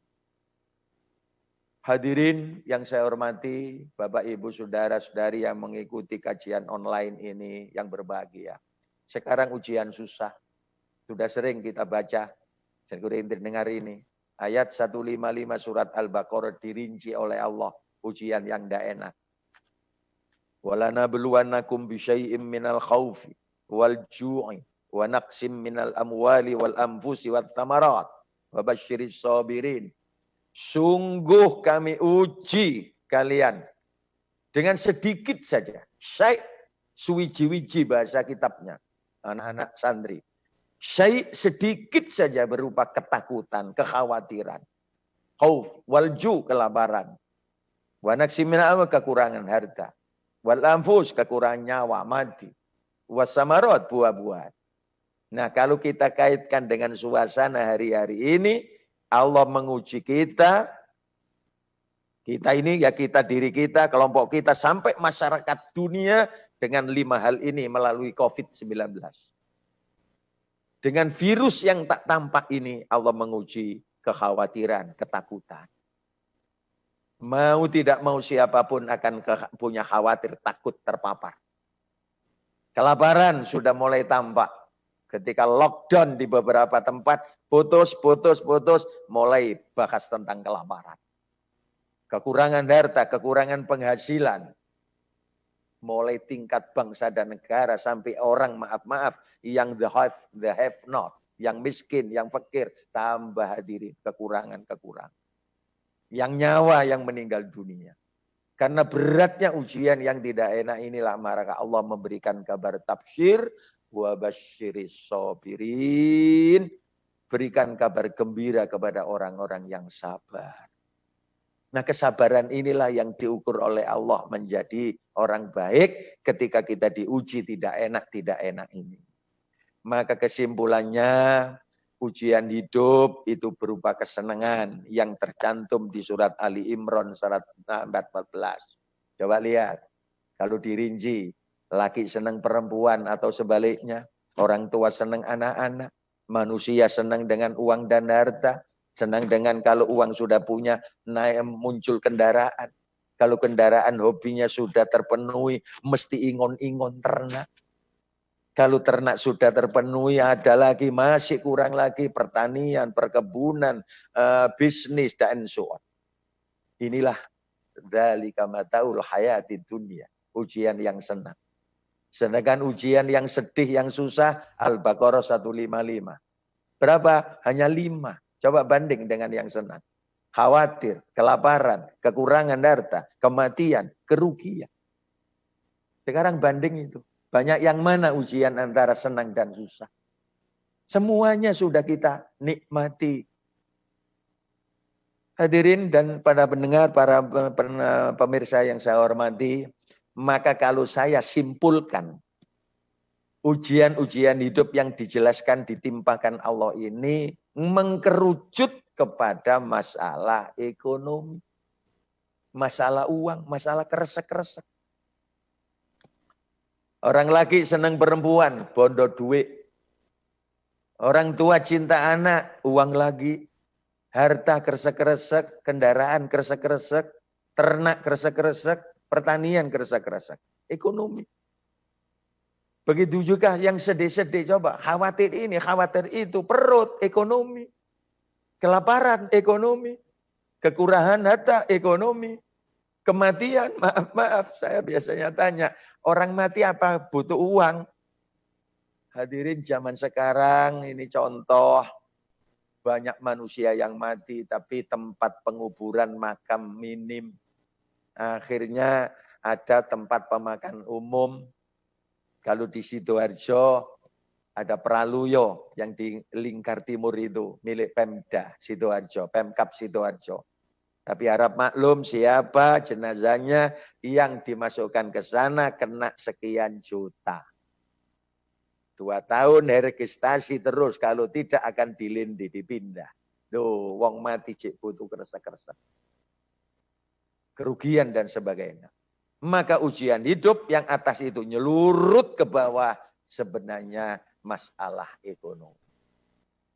Hadirin yang saya hormati, Bapak Ibu Saudara-saudari yang mengikuti kajian online ini yang berbahagia. Sekarang ujian susah. Sudah sering kita baca, saya dengar ini. Ayat 155 surat Al-Baqarah dirinci oleh Allah. Ujian yang tidak enak. وَلَنَبْلُوَنَّكُمْ بِشَيْءٍ مِّنَ الْخَوْفِ وَالْجُوعِ وَنَقْسٍ مِّنَ الْأَمْوَالِ وَالْأَنْفُسِ وَالثَّمَرَاتِ وَبَشِّرِ الصَّابِرِينَ. Sungguh kami uji kalian dengan sedikit saja. Syai' suwiji-wiji bahasa kitabnya. Anak-anak santri. Syai' sedikit saja berupa ketakutan, kekhawatiran. Khauf, walju, kelaparan. Wa naqsim minal kekurangan harta. Wal anfus, kekurangan nyawa, mati. Wasamarat, buah-buahan. Nah, kalau kita kaitkan dengan suasana hari-hari ini, Allah menguji kita ini ya kita, diri kita, kelompok kita, sampai masyarakat dunia dengan 5 hal ini melalui COVID-19. Dengan virus yang tak tampak ini, Allah menguji kekhawatiran, ketakutan. Mau tidak mau siapapun akan punya khawatir, takut terpapar. Kelaparan sudah mulai tampak. Ketika lockdown di beberapa tempat, putus, mulai bahas tentang kelaparan. Kekurangan harta, kekurangan penghasilan. Mulai tingkat bangsa dan negara sampai orang maaf-maaf yang the have not, yang miskin, yang fakir, tambah hadirin kekurangan-kekurangan. Yang nyawa yang meninggal dunia. Karena beratnya ujian yang tidak enak inilah maka Allah memberikan kabar tafsir wa basyiris sabirin. Berikan kabar gembira kepada orang-orang yang sabar. Nah, kesabaran inilah yang diukur oleh Allah menjadi orang baik ketika kita diuji tidak enak ini. Maka kesimpulannya, ujian hidup itu berupa kesenangan yang tercantum di surat Ali Imran surat 14. Coba lihat, kalau dirinci, laki senang perempuan atau sebaliknya, orang tua senang anak-anak, manusia senang dengan uang dan harta, senang dengan kalau uang sudah punya, naik muncul kendaraan. Kalau kendaraan hobinya sudah terpenuhi, mesti ingon-ingon ternak. Kalau ternak sudah terpenuhi, ada lagi, masih kurang lagi pertanian, perkebunan, bisnis, dan so on. Inilah dzalika mataul hayatid dunya, ujian yang senang. Sedangkan ujian yang sedih, yang susah, Al-Baqarah 155. Berapa? Hanya 5. Coba banding dengan yang senang. Khawatir, kelaparan, kekurangan harta, kematian, kerugian. Sekarang banding itu. Banyak yang mana ujian antara senang dan susah. Semuanya sudah kita nikmati. Hadirin dan para pendengar, para pemirsa yang saya hormati, maka kalau saya simpulkan ujian-ujian hidup yang dijelaskan, ditimpakan Allah ini mengkerucut kepada masalah ekonomi, masalah uang, masalah kresek-kresek. Orang laki senang perempuan, bondo duit. Orang tua cinta anak, uang lagi. Harta kresek-kresek, kendaraan kresek-kresek, ternak kresek-kresek, pertanian kresek-kresek. Ekonomi. Begitu juga yang sedih-sedih, coba khawatir ini, khawatir itu, perut, ekonomi. Kelaparan, ekonomi. Kekurangan harta, ekonomi. Kematian, maaf, saya biasanya tanya, orang mati apa butuh uang? Hadirin zaman sekarang ini contoh banyak manusia yang mati tapi tempat penguburan makam minim. Akhirnya ada tempat pemakaman umum. Kalau di Sidoarjo ada Praluyo yang di Lingkar Timur itu milik Pemda Sidoarjo, Pemkab Sidoarjo. Tapi harap maklum siapa jenazahnya yang dimasukkan ke sana kena sekian juta. 2 tahun registrasi terus, kalau tidak akan dilindi, dipindah. Tuh, wong mati cek butuh kerasa-kerasa. Kerugian dan sebagainya. Maka ujian hidup yang atas itu nyelurut ke bawah sebenarnya masalah ekonomi.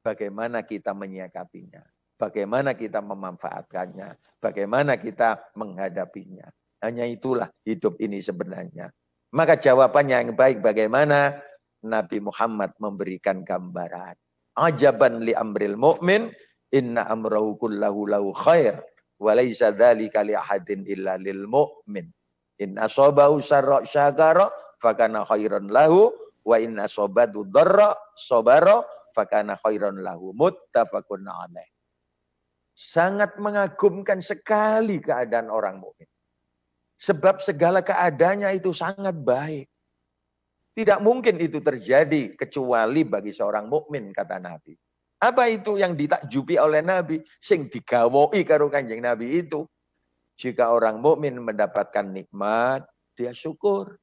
Bagaimana kita menyikapinya? Bagaimana kita memanfaatkannya? Bagaimana kita menghadapinya? Hanya itulah hidup ini sebenarnya. Maka jawabannya yang baik bagaimana? Nabi Muhammad memberikan gambaran. Ajaban li amril mu'min, inna amrahu kullahu lahu khair, wa laisa dzalika li ahadin illa lil mu'min. In asabahu syarra syakara fakana khairan lahu, wa in asabatu dharra sabara fakana khairan lahu. Muttafaqun alaih. Sangat mengagumkan sekali keadaan orang mukmin. Sebab segala keadaannya itu sangat baik. Tidak mungkin itu terjadi kecuali bagi seorang mukmin, kata Nabi. Apa itu yang ditakjubi oleh Nabi? Sing digawoi karo Kanjeng Nabi itu. Jika orang mukmin mendapatkan nikmat, dia syukur.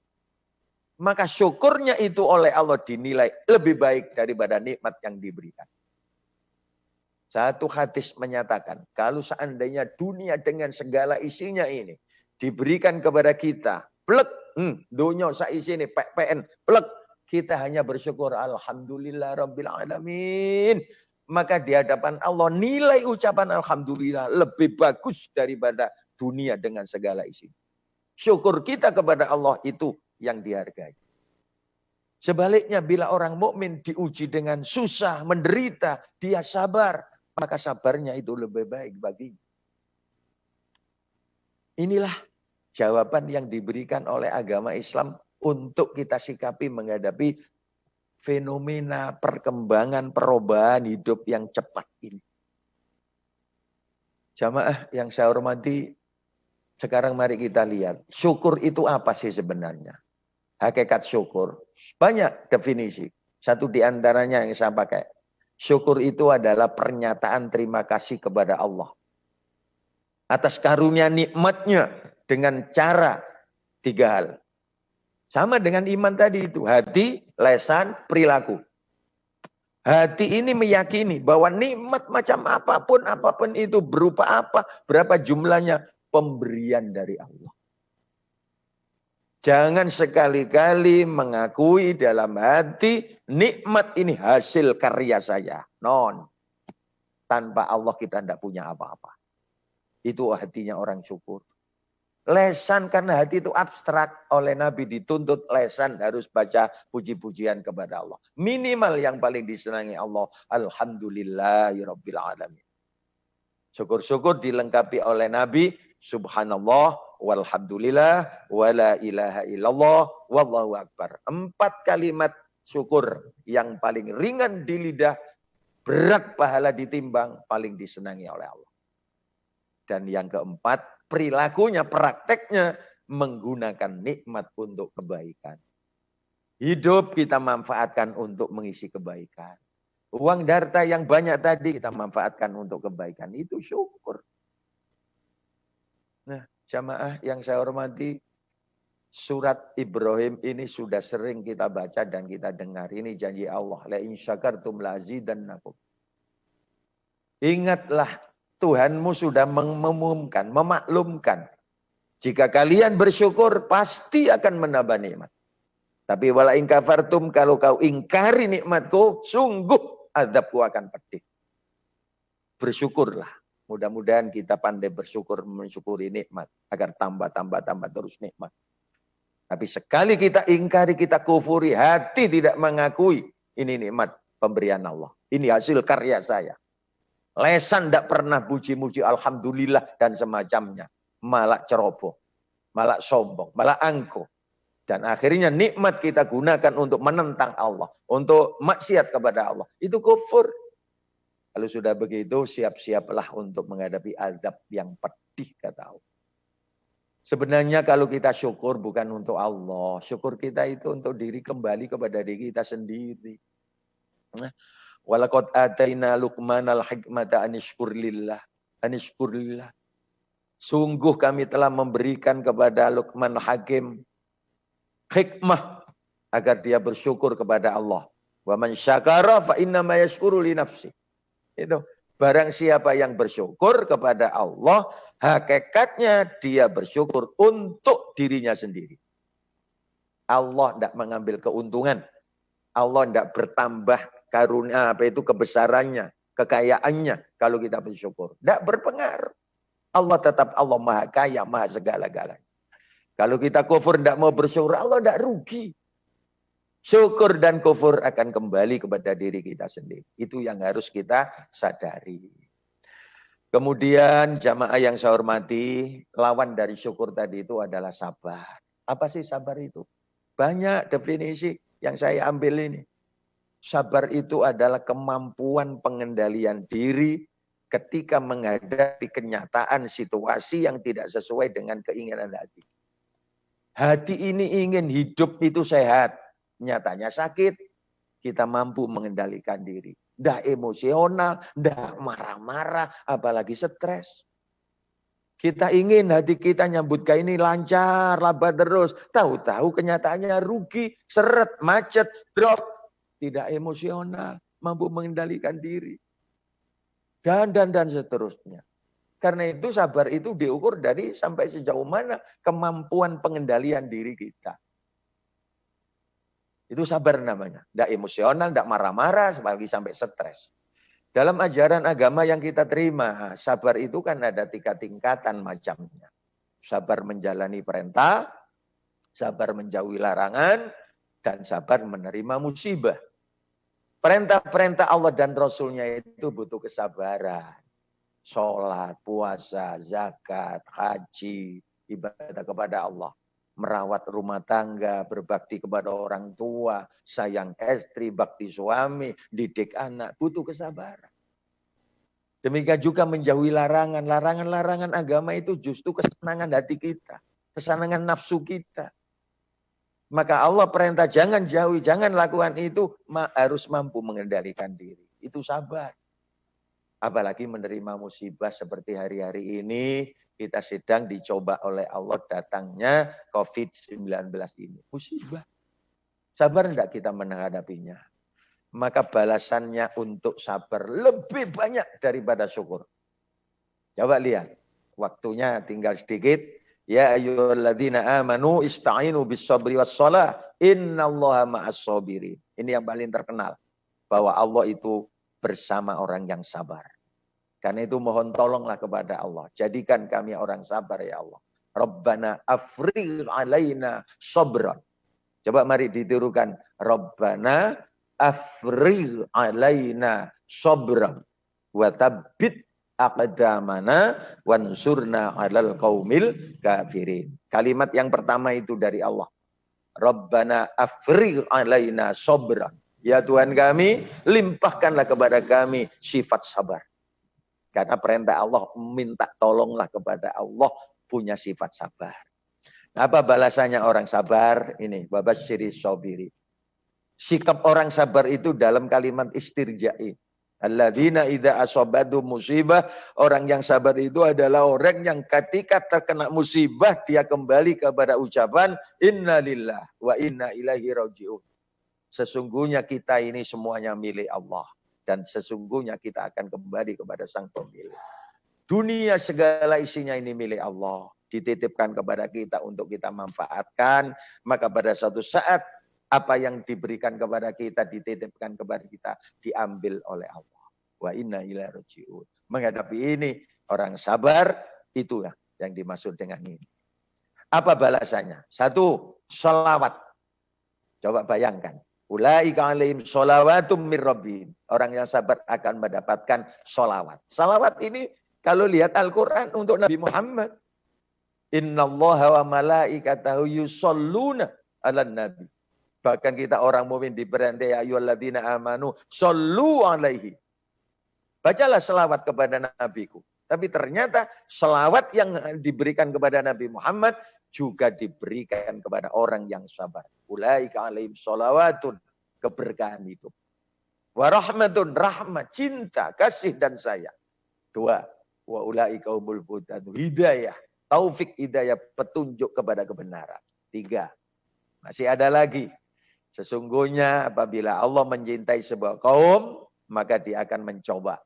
Maka syukurnya itu oleh Allah dinilai lebih baik daripada nikmat yang diberikan. Satu hadis menyatakan, kalau seandainya dunia dengan segala isinya ini diberikan kepada kita, plek, dunia saisi ini, PN, plek, kita hanya bersyukur, alhamdulillah rabbil alamin. Maka di hadapan Allah nilai ucapan alhamdulillah lebih bagus daripada dunia dengan segala isi. Syukur kita kepada Allah itu yang dihargai. Sebaliknya bila orang mukmin diuji dengan susah, menderita, dia sabar, maka sabarnya itu lebih baik baginya. Inilah jawaban yang diberikan oleh agama Islam untuk kita sikapi menghadapi fenomena perkembangan perubahan hidup yang cepat ini. Jamaah yang saya hormati, sekarang mari kita lihat, syukur itu apa sih sebenarnya? Hakikat syukur, banyak definisi. Satu di antaranya yang saya pakai. Syukur itu adalah pernyataan terima kasih kepada Allah. Atas karunia nikmatnya dengan cara 3 hal. Sama dengan iman tadi itu, hati, lesan, perilaku. Hati ini meyakini bahwa nikmat macam apapun itu berupa apa, berapa jumlahnya, pemberian dari Allah. Jangan sekali-kali mengakui dalam hati nikmat ini hasil karya saya. Non. Tanpa Allah kita tidak punya apa-apa. Itu hatinya orang syukur. Lesan karena hati itu abstrak, oleh Nabi dituntut lesan harus baca puji-pujian kepada Allah. Minimal yang paling disenangi Allah. Alhamdulillahirabbil alamin. Syukur-syukur dilengkapi oleh Nabi. Subhanallah, walhamdulillah, wala ilaha illallah, wallahu akbar. 4 kalimat syukur yang paling ringan di lidah, berat pahala ditimbang, paling disenangi oleh Allah. Dan yang keempat, perilakunya, prakteknya menggunakan nikmat untuk kebaikan. Hidup kita manfaatkan untuk mengisi kebaikan. Uang harta yang banyak tadi kita manfaatkan untuk kebaikan. Itu syukur. Nah, jamaah yang saya hormati, surat Ibrahim ini sudah sering kita baca dan kita dengar. Ini janji Allah. La in syakartum la azidannakum. Ingatlah, Tuhanmu sudah mengumumkan, memaklumkan. Jika kalian bersyukur, pasti akan menambah nikmat. Tapi wala in kafartum, kalau kau ingkari nikmatku, sungguh azabku akan pedih. Bersyukurlah. Mudah-mudahan kita pandai bersyukur, mensyukuri nikmat. Agar tambah terus nikmat. Tapi sekali kita ingkari, kita kufuri, hati tidak mengakui. Ini nikmat pemberian Allah. Ini hasil karya saya. Lesan tidak pernah puji-muji alhamdulillah dan semacamnya. Malah ceroboh, malah sombong, malah angkuh. Dan akhirnya nikmat kita gunakan untuk menentang Allah. Untuk maksiat kepada Allah. Itu kufur. Kalau sudah begitu, siap-siaplah untuk menghadapi azab yang pedih, kata Allah. Sebenarnya kalau kita syukur bukan untuk Allah. Syukur kita itu untuk diri kembali kepada diri kita sendiri. Walaqad ataina Luqmanal hikmata anishkur lillah. Sungguh kami telah memberikan kepada Luqman Hakim hikmah agar dia bersyukur kepada Allah. Wa man syakara fa innama yashkuru li nafsi. Itu barang siapa yang bersyukur kepada Allah, hakikatnya dia bersyukur untuk dirinya sendiri. Allah tidak mengambil keuntungan. Allah tidak bertambah karunia kebesarannya, kekayaannya kalau kita bersyukur. Tidak berpengaruh. Allah tetap Allah Maha Kaya, Maha segala-galanya. Kalau kita kufur tidak mau bersyukur, Allah tidak rugi. Syukur dan kufur akan kembali kepada diri kita sendiri. Itu yang harus kita sadari. Kemudian jamaah yang saya hormati, lawan dari syukur tadi itu adalah sabar. Apa sih sabar itu? Banyak definisi yang saya ambil ini. Sabar itu adalah kemampuan pengendalian diri ketika menghadapi kenyataan situasi yang tidak sesuai dengan keinginan hati. Hati ini ingin hidup itu sehat. Nyatanya sakit. Kita mampu mengendalikan diri. Tidak emosional, tidak marah-marah, apalagi stres. Kita ingin hati kita nyambut kayak ini lancar, laba terus. Tahu-tahu kenyataannya rugi, seret, macet, drop. Tidak emosional, mampu mengendalikan diri. Dan seterusnya. Karena itu sabar itu diukur dari sampai sejauh mana kemampuan pengendalian diri kita. Itu sabar namanya. Tidak emosional, tidak marah-marah, apalagi sampai stres. Dalam ajaran agama yang kita terima, sabar itu kan ada 3 tingkatan macamnya. Sabar menjalani perintah, sabar menjauhi larangan, dan sabar menerima musibah. Perintah-perintah Allah dan Rasulnya itu butuh kesabaran. Sholat, puasa, zakat, haji, ibadah kepada Allah. Merawat rumah tangga, berbakti kepada orang tua, sayang istri, bakti suami, didik anak, butuh kesabaran. Demikian juga menjauhi larangan. Larangan-larangan agama itu justru kesenangan hati kita, kesenangan nafsu kita. Maka Allah perintah jangan jauhi, jangan lakukan itu, harus mampu mengendalikan diri. Itu sabar. Apalagi menerima musibah seperti hari-hari ini, kita sedang dicoba oleh Allah datangnya COVID-19 ini. Musibah. Sabar enggak kita menghadapinya? Maka balasannya untuk sabar lebih banyak daripada syukur. Coba lihat. Waktunya tinggal sedikit. Ya ayyuhalladzina amanu ista'inu bis-sabri was-shalah. Innallaha ma'as-sabirin. Ini yang paling terkenal. Bahwa Allah itu bersama orang yang sabar. Karena itu mohon tolonglah kepada Allah. Jadikan kami orang sabar ya Allah. Rabbana afrigh alaina sabran. Coba mari ditirukan. Rabbana afrigh alaina sabran. Wa thabbit aqdamana wansurna alal qaumil kafirin. Kalimat yang pertama itu dari Allah. Rabbana afrigh alaina sabran. Ya Tuhan kami, limpahkanlah kepada kami sifat sabar. Karena perintah Allah, minta tolonglah kepada Allah punya sifat sabar. Apa balasannya orang sabar? Ini, babasyiri sabiri. Sikap orang sabar itu dalam kalimat istirja'i. Alladzina idza asabatu musibah, orang yang sabar itu adalah orang yang ketika terkena musibah, dia kembali kepada ucapan, innalillah wa inna ilaihi raji'un. Sesungguhnya kita ini semuanya milik Allah. Dan sesungguhnya kita akan kembali kepada sang pemilik. Dunia segala isinya ini milik Allah. Dititipkan kepada kita untuk kita manfaatkan. Maka pada suatu saat apa yang diberikan kepada kita, dititipkan kepada kita, diambil oleh Allah. Wa inna ilaihi raji'un. Menghadapi ini, orang sabar, itulah yang dimaksud dengan ini. Apa balasannya? 1, sholawat. Coba bayangkan. Ulaika alaihim sholawatum mir rabbihim. Orang yang sabar akan mendapatkan sholawat. Sholawat ini kalau lihat Al-Quran untuk Nabi Muhammad. Innallaha wa malaikatahu yusholluna 'alan nabi. Bahkan kita orang mukmin diperintah ya ayyuhalladzina amanu shollu alaihi. Bacalah selawat kepada nabiku. Tapi ternyata selawat yang diberikan kepada Nabi Muhammad juga diberikan kepada orang yang sabar. Ulaika alaihim sholawatun, keberkahan hidup. Warahmatun, rahmat, cinta, kasih dan sayang. 2. Wa ulaika humul hudatu, hidayah, taufik hidayah, petunjuk kepada kebenaran. 3. Masih ada lagi. Sesungguhnya apabila Allah mencintai sebuah kaum, maka dia akan mencoba.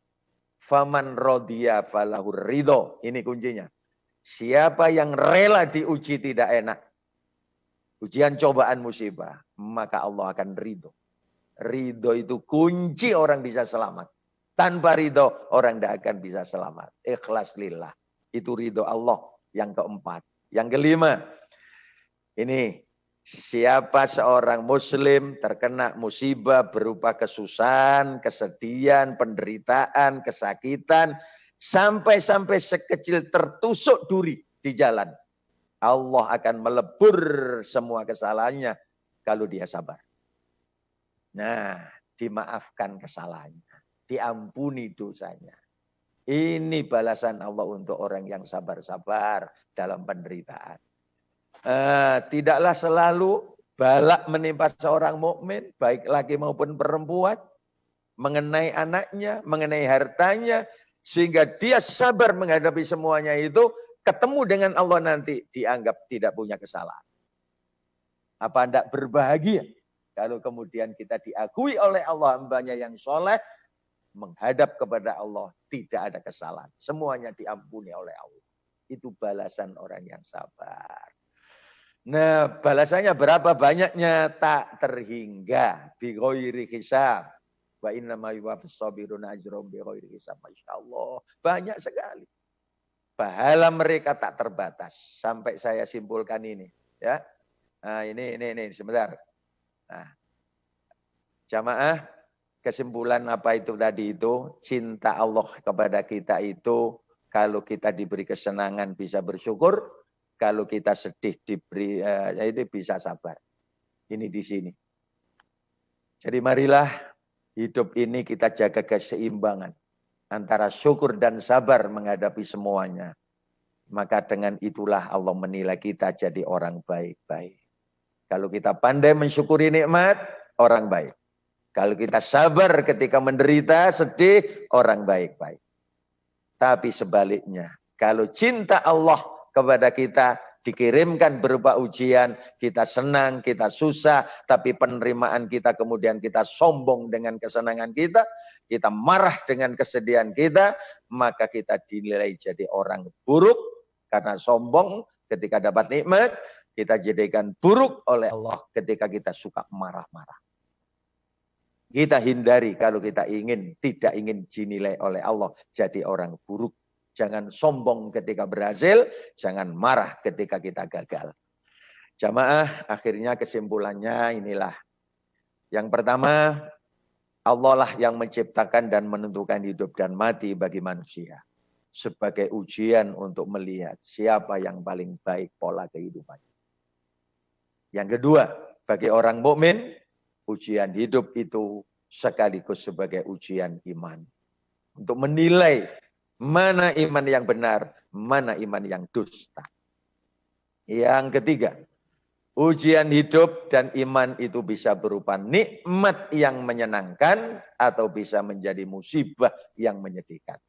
Faman rodiya falahur ridho. Ini kuncinya. Siapa yang rela diuji tidak enak, ujian cobaan musibah, maka Allah akan ridho. Ridho itu kunci orang bisa selamat. Tanpa ridho orang tidak akan bisa selamat. Ikhlas lillah. Itu ridho Allah. Yang keempat. Yang kelima. Ini. Siapa seorang muslim terkena musibah berupa kesusahan, kesedihan, penderitaan, kesakitan, sampai-sampai sekecil tertusuk duri di jalan. Allah akan melebur semua kesalahannya kalau dia sabar. Nah, dimaafkan kesalahannya, diampuni dosanya. Ini balasan Allah untuk orang yang sabar-sabar dalam penderitaan. Tidaklah selalu balak menimpa seorang mukmin, baik laki maupun perempuan, mengenai anaknya, mengenai hartanya, sehingga dia sabar menghadapi semuanya itu, ketemu dengan Allah nanti dianggap tidak punya kesalahan. Apa tidak berbahagia kalau kemudian kita diakui oleh Allah hambanya yang soleh, menghadap kepada Allah tidak ada kesalahan, semuanya diampuni oleh Allah. Itu balasan orang yang sabar. Nah, balasannya berapa banyaknya? Tak terhingga. Bi ghairi hisab. Wa innama yuwaffas sabiruna ajrahum bi ghairi hisab. Masyaallah, banyak sekali. Pahala mereka tak terbatas. Sampai saya simpulkan ini, ya. Nah, ini sebentar. Nah, jamaah, kesimpulan apa itu tadi itu? Cinta Allah kepada kita itu, kalau kita diberi kesenangan bisa bersyukur. Kalau kita sedih diberi, itu bisa sabar. Ini di sini. Jadi marilah hidup ini kita jaga keseimbangan antara syukur dan sabar menghadapi semuanya. Maka dengan itulah Allah menilai kita jadi orang baik-baik. Kalau kita pandai mensyukuri nikmat, orang baik. Kalau kita sabar ketika menderita, sedih, orang baik-baik. Tapi sebaliknya, kalau cinta Allah kepada kita dikirimkan berupa ujian, kita senang, kita susah, tapi penerimaan kita kemudian kita sombong dengan kesenangan kita marah dengan kesedihan kita, maka kita dinilai jadi orang buruk karena sombong ketika dapat nikmat, kita jadikan buruk oleh Allah ketika kita suka marah-marah. Kita hindari kalau kita tidak ingin dinilai oleh Allah jadi orang buruk. Jangan sombong ketika berhasil, jangan marah ketika kita gagal. Jamaah, akhirnya kesimpulannya inilah. Yang pertama, Allah lah yang menciptakan dan menentukan hidup dan mati bagi manusia. Sebagai ujian untuk melihat siapa yang paling baik pola kehidupannya. Yang kedua, bagi orang mukmin, ujian hidup itu sekaligus sebagai ujian iman. Untuk menilai mana iman yang benar, mana iman yang dusta. Yang ketiga, ujian hidup dan iman itu bisa berupa nikmat yang menyenangkan atau bisa menjadi musibah yang menyedihkan.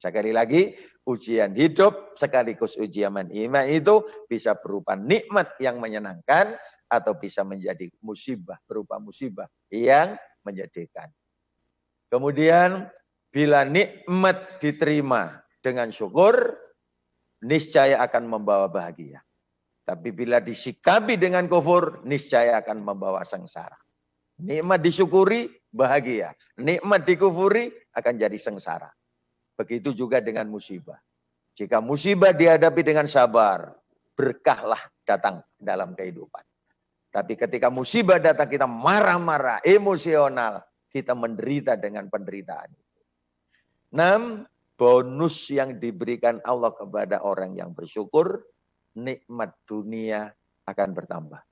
Sekali lagi, ujian hidup sekaligus ujian iman itu bisa berupa nikmat yang menyenangkan atau bisa menjadi musibah, berupa musibah yang menyedihkan. Kemudian, bila nikmat diterima dengan syukur, niscaya akan membawa bahagia. Tapi bila disikapi dengan kufur, niscaya akan membawa sengsara. Nikmat disyukuri, bahagia. Nikmat dikufuri, akan jadi sengsara. Begitu juga dengan musibah. Jika musibah dihadapi dengan sabar, berkahlah datang dalam kehidupan. Tapi ketika musibah datang, kita marah-marah, emosional, kita menderita dengan penderitaan. 6. Bonus yang diberikan Allah kepada orang yang bersyukur, nikmat dunia akan bertambah.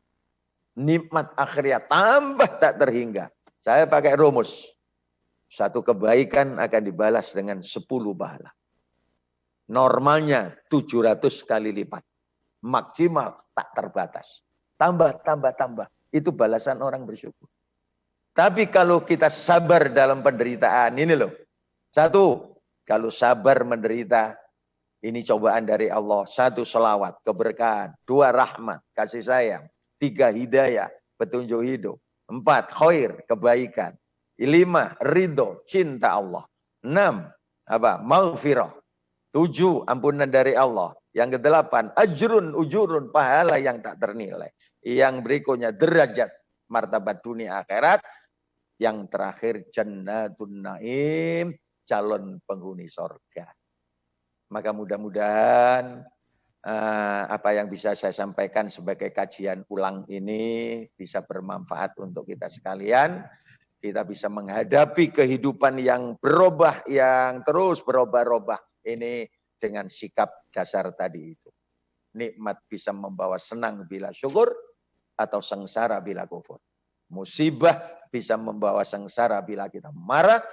Nikmat akhirnya tambah tak terhingga. Saya pakai rumus. Satu kebaikan akan dibalas dengan 10 pahala. Normalnya 700 kali lipat. Maksimal tak terbatas. Tambah, tambah, tambah. Itu balasan orang bersyukur. Tapi kalau kita sabar dalam penderitaan, ini loh. Satu, kalau sabar menderita, ini cobaan dari Allah. Satu, selawat, keberkahan. Dua, rahmat, kasih sayang. Tiga, hidayah, petunjuk hidup. Empat, khair, kebaikan. Lima, ridho, cinta Allah. Enam, maghfirah. Tujuh, ampunan dari Allah. Yang kedelapan, ajrun, ujurun, pahala yang tak ternilai. Yang berikutnya, derajat, martabat dunia akhirat. Yang terakhir, jannatun naim, calon penghuni sorga. Maka mudah-mudahan apa yang bisa saya sampaikan sebagai kajian ulang ini bisa bermanfaat untuk kita sekalian. Kita bisa menghadapi kehidupan yang berubah, yang terus berubah-ubah ini dengan sikap dasar tadi itu. Nikmat bisa membawa senang bila syukur atau sengsara bila kufur. Musibah bisa membawa sengsara bila kita marah,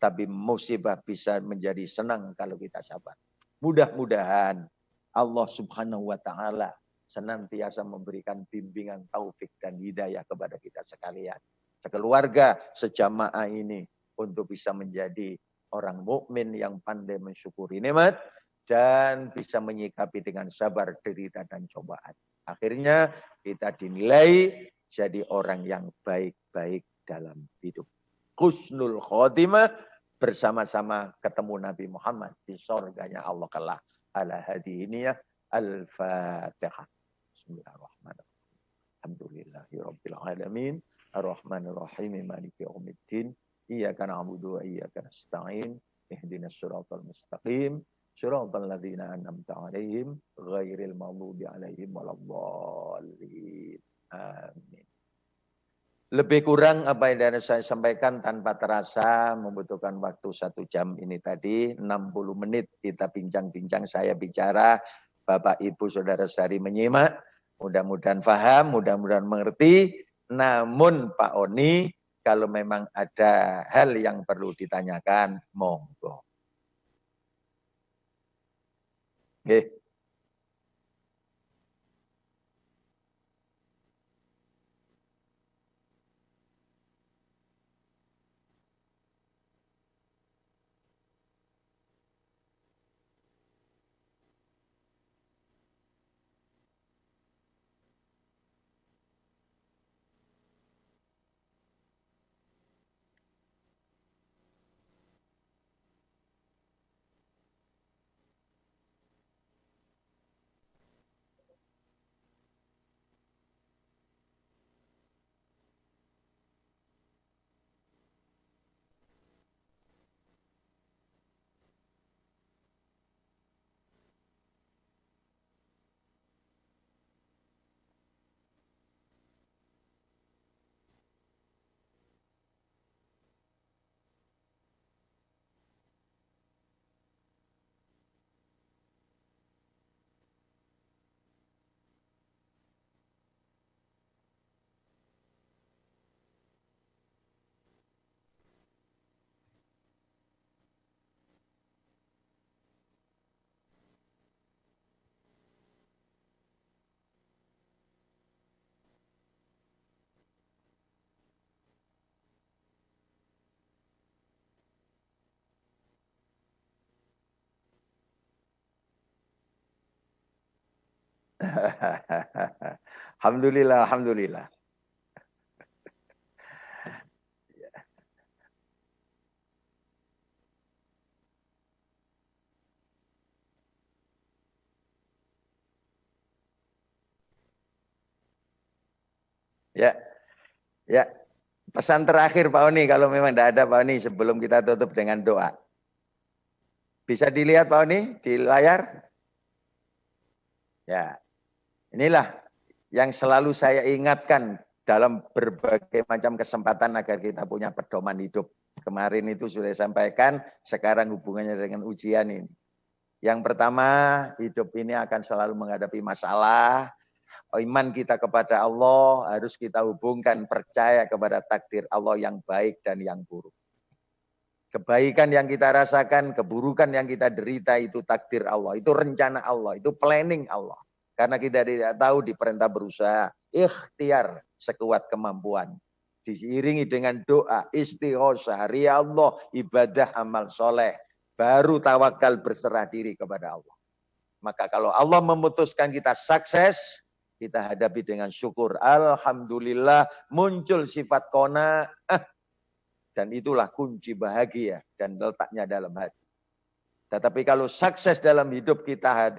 tapi musibah bisa menjadi senang kalau kita sabar. Mudah-mudahan Allah Subhanahu wa taala senantiasa memberikan bimbingan taufik dan hidayah kepada kita sekalian. Sekeluarga, sejamaah ini untuk bisa menjadi orang mukmin yang pandai mensyukuri nikmat dan bisa menyikapi dengan sabar derita dan cobaan. Akhirnya kita dinilai jadi orang yang baik-baik dalam hidup. Husnul khotimah, bersama-sama ketemu Nabi Muhammad di surganya Allah kelak. Ala hadiniyah al-Fatihah. Bismillahirrahmanirrahim. Alhamdulillahirabbil alamin. Ar-Rahmanir-Rahim. Maliki yaumiddin. Iyyaka na'budu wa iyyaka nasta'in. Ihdinas siratal mustaqim. Siratal ladzina an'amta 'alaihim ghairil maghdubi 'alaihim waladdallin. Amin. Lebih kurang apa yang saya sampaikan tanpa terasa membutuhkan waktu 1 jam ini tadi. 60 menit kita bincang-bincang, saya bicara, Bapak Ibu Saudara Sari menyimak. Mudah-mudahan paham, mudah-mudahan mengerti. Namun Pak Oni, kalau memang ada hal yang perlu ditanyakan, monggo. Oke. Alhamdulillah, alhamdulillah. Ya, ya. Pesan terakhir Pak Oni, kalau memang tidak ada Pak Oni, sebelum kita tutup dengan doa. Bisa dilihat Pak Oni di layar? Ya, inilah yang selalu saya ingatkan dalam berbagai macam kesempatan agar kita punya pedoman hidup. Kemarin itu sudah sampaikan, sekarang hubungannya dengan ujian ini. Yang pertama, hidup ini akan selalu menghadapi masalah. iman kita kepada Allah harus kita hubungkan percaya kepada takdir Allah yang baik dan yang buruk. Kebaikan yang kita rasakan, keburukan yang kita derita itu takdir Allah, itu rencana Allah, itu planning Allah. Karena kita tidak tahu diperintah berusaha, ikhtiar sekuat kemampuan. Diiringi dengan doa, istighosah, riyadhah, ibadah, amal soleh. Baru tawakal berserah diri kepada Allah. Maka kalau Allah memutuskan kita sukses, kita hadapi dengan syukur. Alhamdulillah muncul sifat qanaah. Dan itulah kunci bahagia dan letaknya dalam hati. Tetapi kalau sukses dalam hidup kita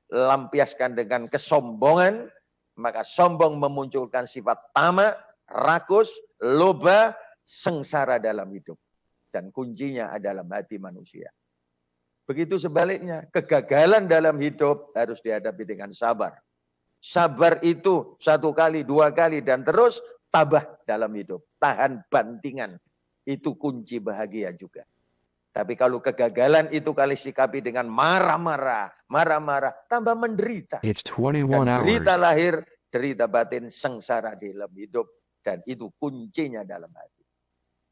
lampiaskan dengan kesombongan, maka sombong memunculkan sifat tamak, rakus, loba, sengsara dalam hidup. Dan kuncinya adalah hati manusia. Begitu sebaliknya, kegagalan dalam hidup harus dihadapi dengan sabar. Sabar itu 1 kali, 2 kali, dan terus tabah dalam hidup. Tahan bantingan. Itu kunci bahagia juga. Tapi kalau kegagalan itu kali sikapi dengan marah-marah, tambah menderita. It's 21 dan derita hours. lahir, derita batin, sengsara di dalam hidup. Dan itu kuncinya dalam hati.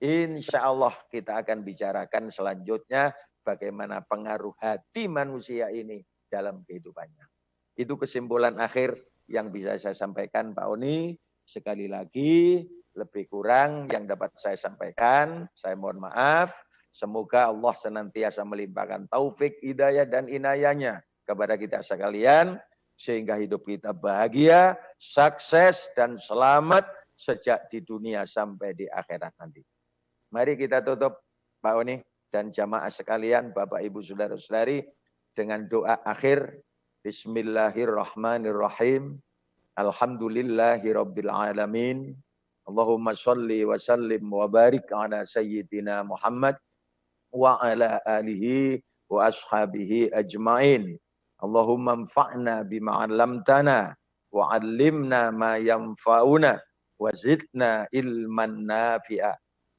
Insya Allah kita akan bicarakan selanjutnya bagaimana pengaruh hati manusia ini dalam kehidupannya. Itu kesimpulan akhir yang bisa saya sampaikan, Pak Oni. Sekali lagi, lebih kurang yang dapat saya sampaikan, saya mohon maaf. Semoga Allah senantiasa melimpahkan taufik, hidayah, dan inayahnya kepada kita sekalian, sehingga hidup kita bahagia, sukses, dan selamat sejak di dunia sampai di akhirat nanti. Mari kita tutup, Pak Oni dan jamaah sekalian, Bapak, Ibu, Saudara-saudari, dengan doa akhir. Bismillahirrahmanirrahim. Alhamdulillahirabbil alamin. Allahumma sholli wa sallim wa barik ala sayyidina Muhammad wa ala alihi wa ashabihi ajmain. Allahumma anfa'na bima 'allamtana wa 'allimna ma yanfa'una wa zidna ilman nafi'a.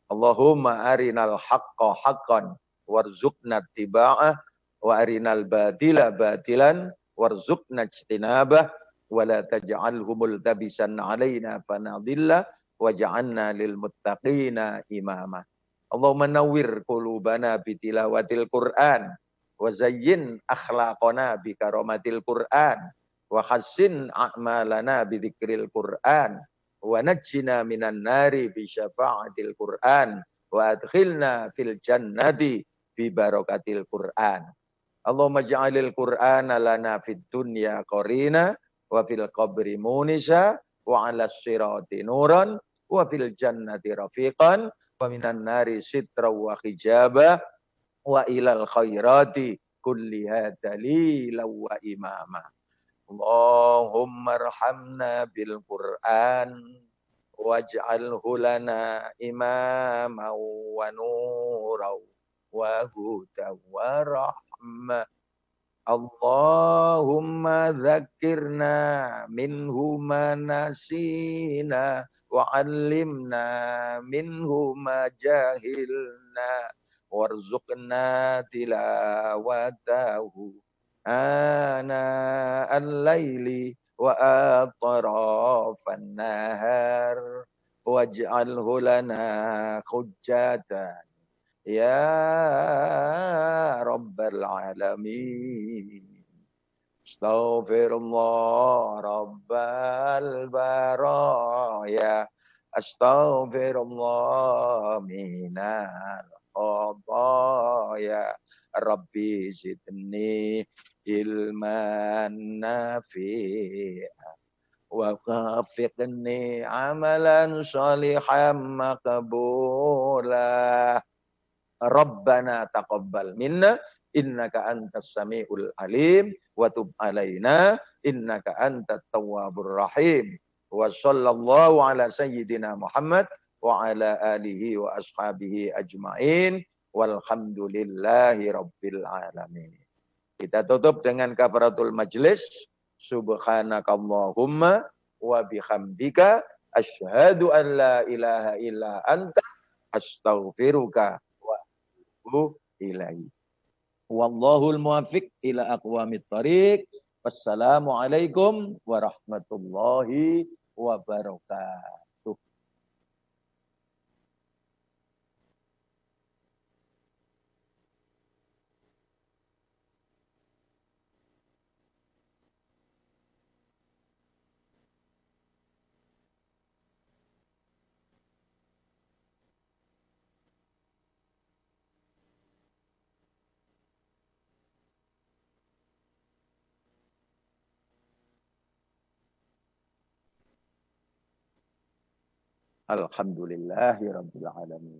Allahumma arinal haqqa haqqan warzuqna ittiba'ah wa arinal batila batilan warzuqna ijtinabah wa la taj'alhu multabisan 'alaina fanadilla waj'alna lil muttaqina imama. Allahumma nawwir qulubana bi tilawatil Qur'an wa zayyin akhlaqana bi karamatil Qur'an wa hassin a'malana bi dzikril Qur'an wa najjina minan nari bi syafa'atil Qur'an wa adkhilna fil jannati bi barakatil Qur'an. Allahumma ja'alil Qur'ana lana fid dunya qarina wa fil qabri munisa wa 'alas sirati nuran wa fil jannati rafiqan wa minan nari sitra wa hijaba wa ilal khairati kulliha dalila wa imama. Allahumma arhamna bil Qur'an waj'alhu lana imama wa nura wa huda wa rahmah. Allahumma dzakirna minhu ma nasina wa 'allimna minhu ma jahilna warzuqna tilawatahu ana al-laili wa atrafan nahar waj'alhu lana hujjatan ya rabbal alamin. Astaghfirullah rabbal baraya. Astaghfirullah minal khotaya. Rabbi zidni ilman nafi'a wa wafiqni amalan salihan maqbula. Rabbana taqabbal minna innaka antas samiul alim wa tub alaina innaka antat tawwabur rahim. Wa sallallahu ala sayyidina Muhammad wa ala alihi wa ashabihi ajmain walhamdulillahi rabbil alamin. Kita tutup dengan kafaratul majlis. Subhanakallahumma wa bihamdika asyhadu an la ilaha illa anta astaghfiruka wa atubu ilaihi. Wallahul muwaffiq ila aqwamit thariq. Wassalamualaikum warahmatullahi wabarakatuh. Alhamdulillahirabbil alamin.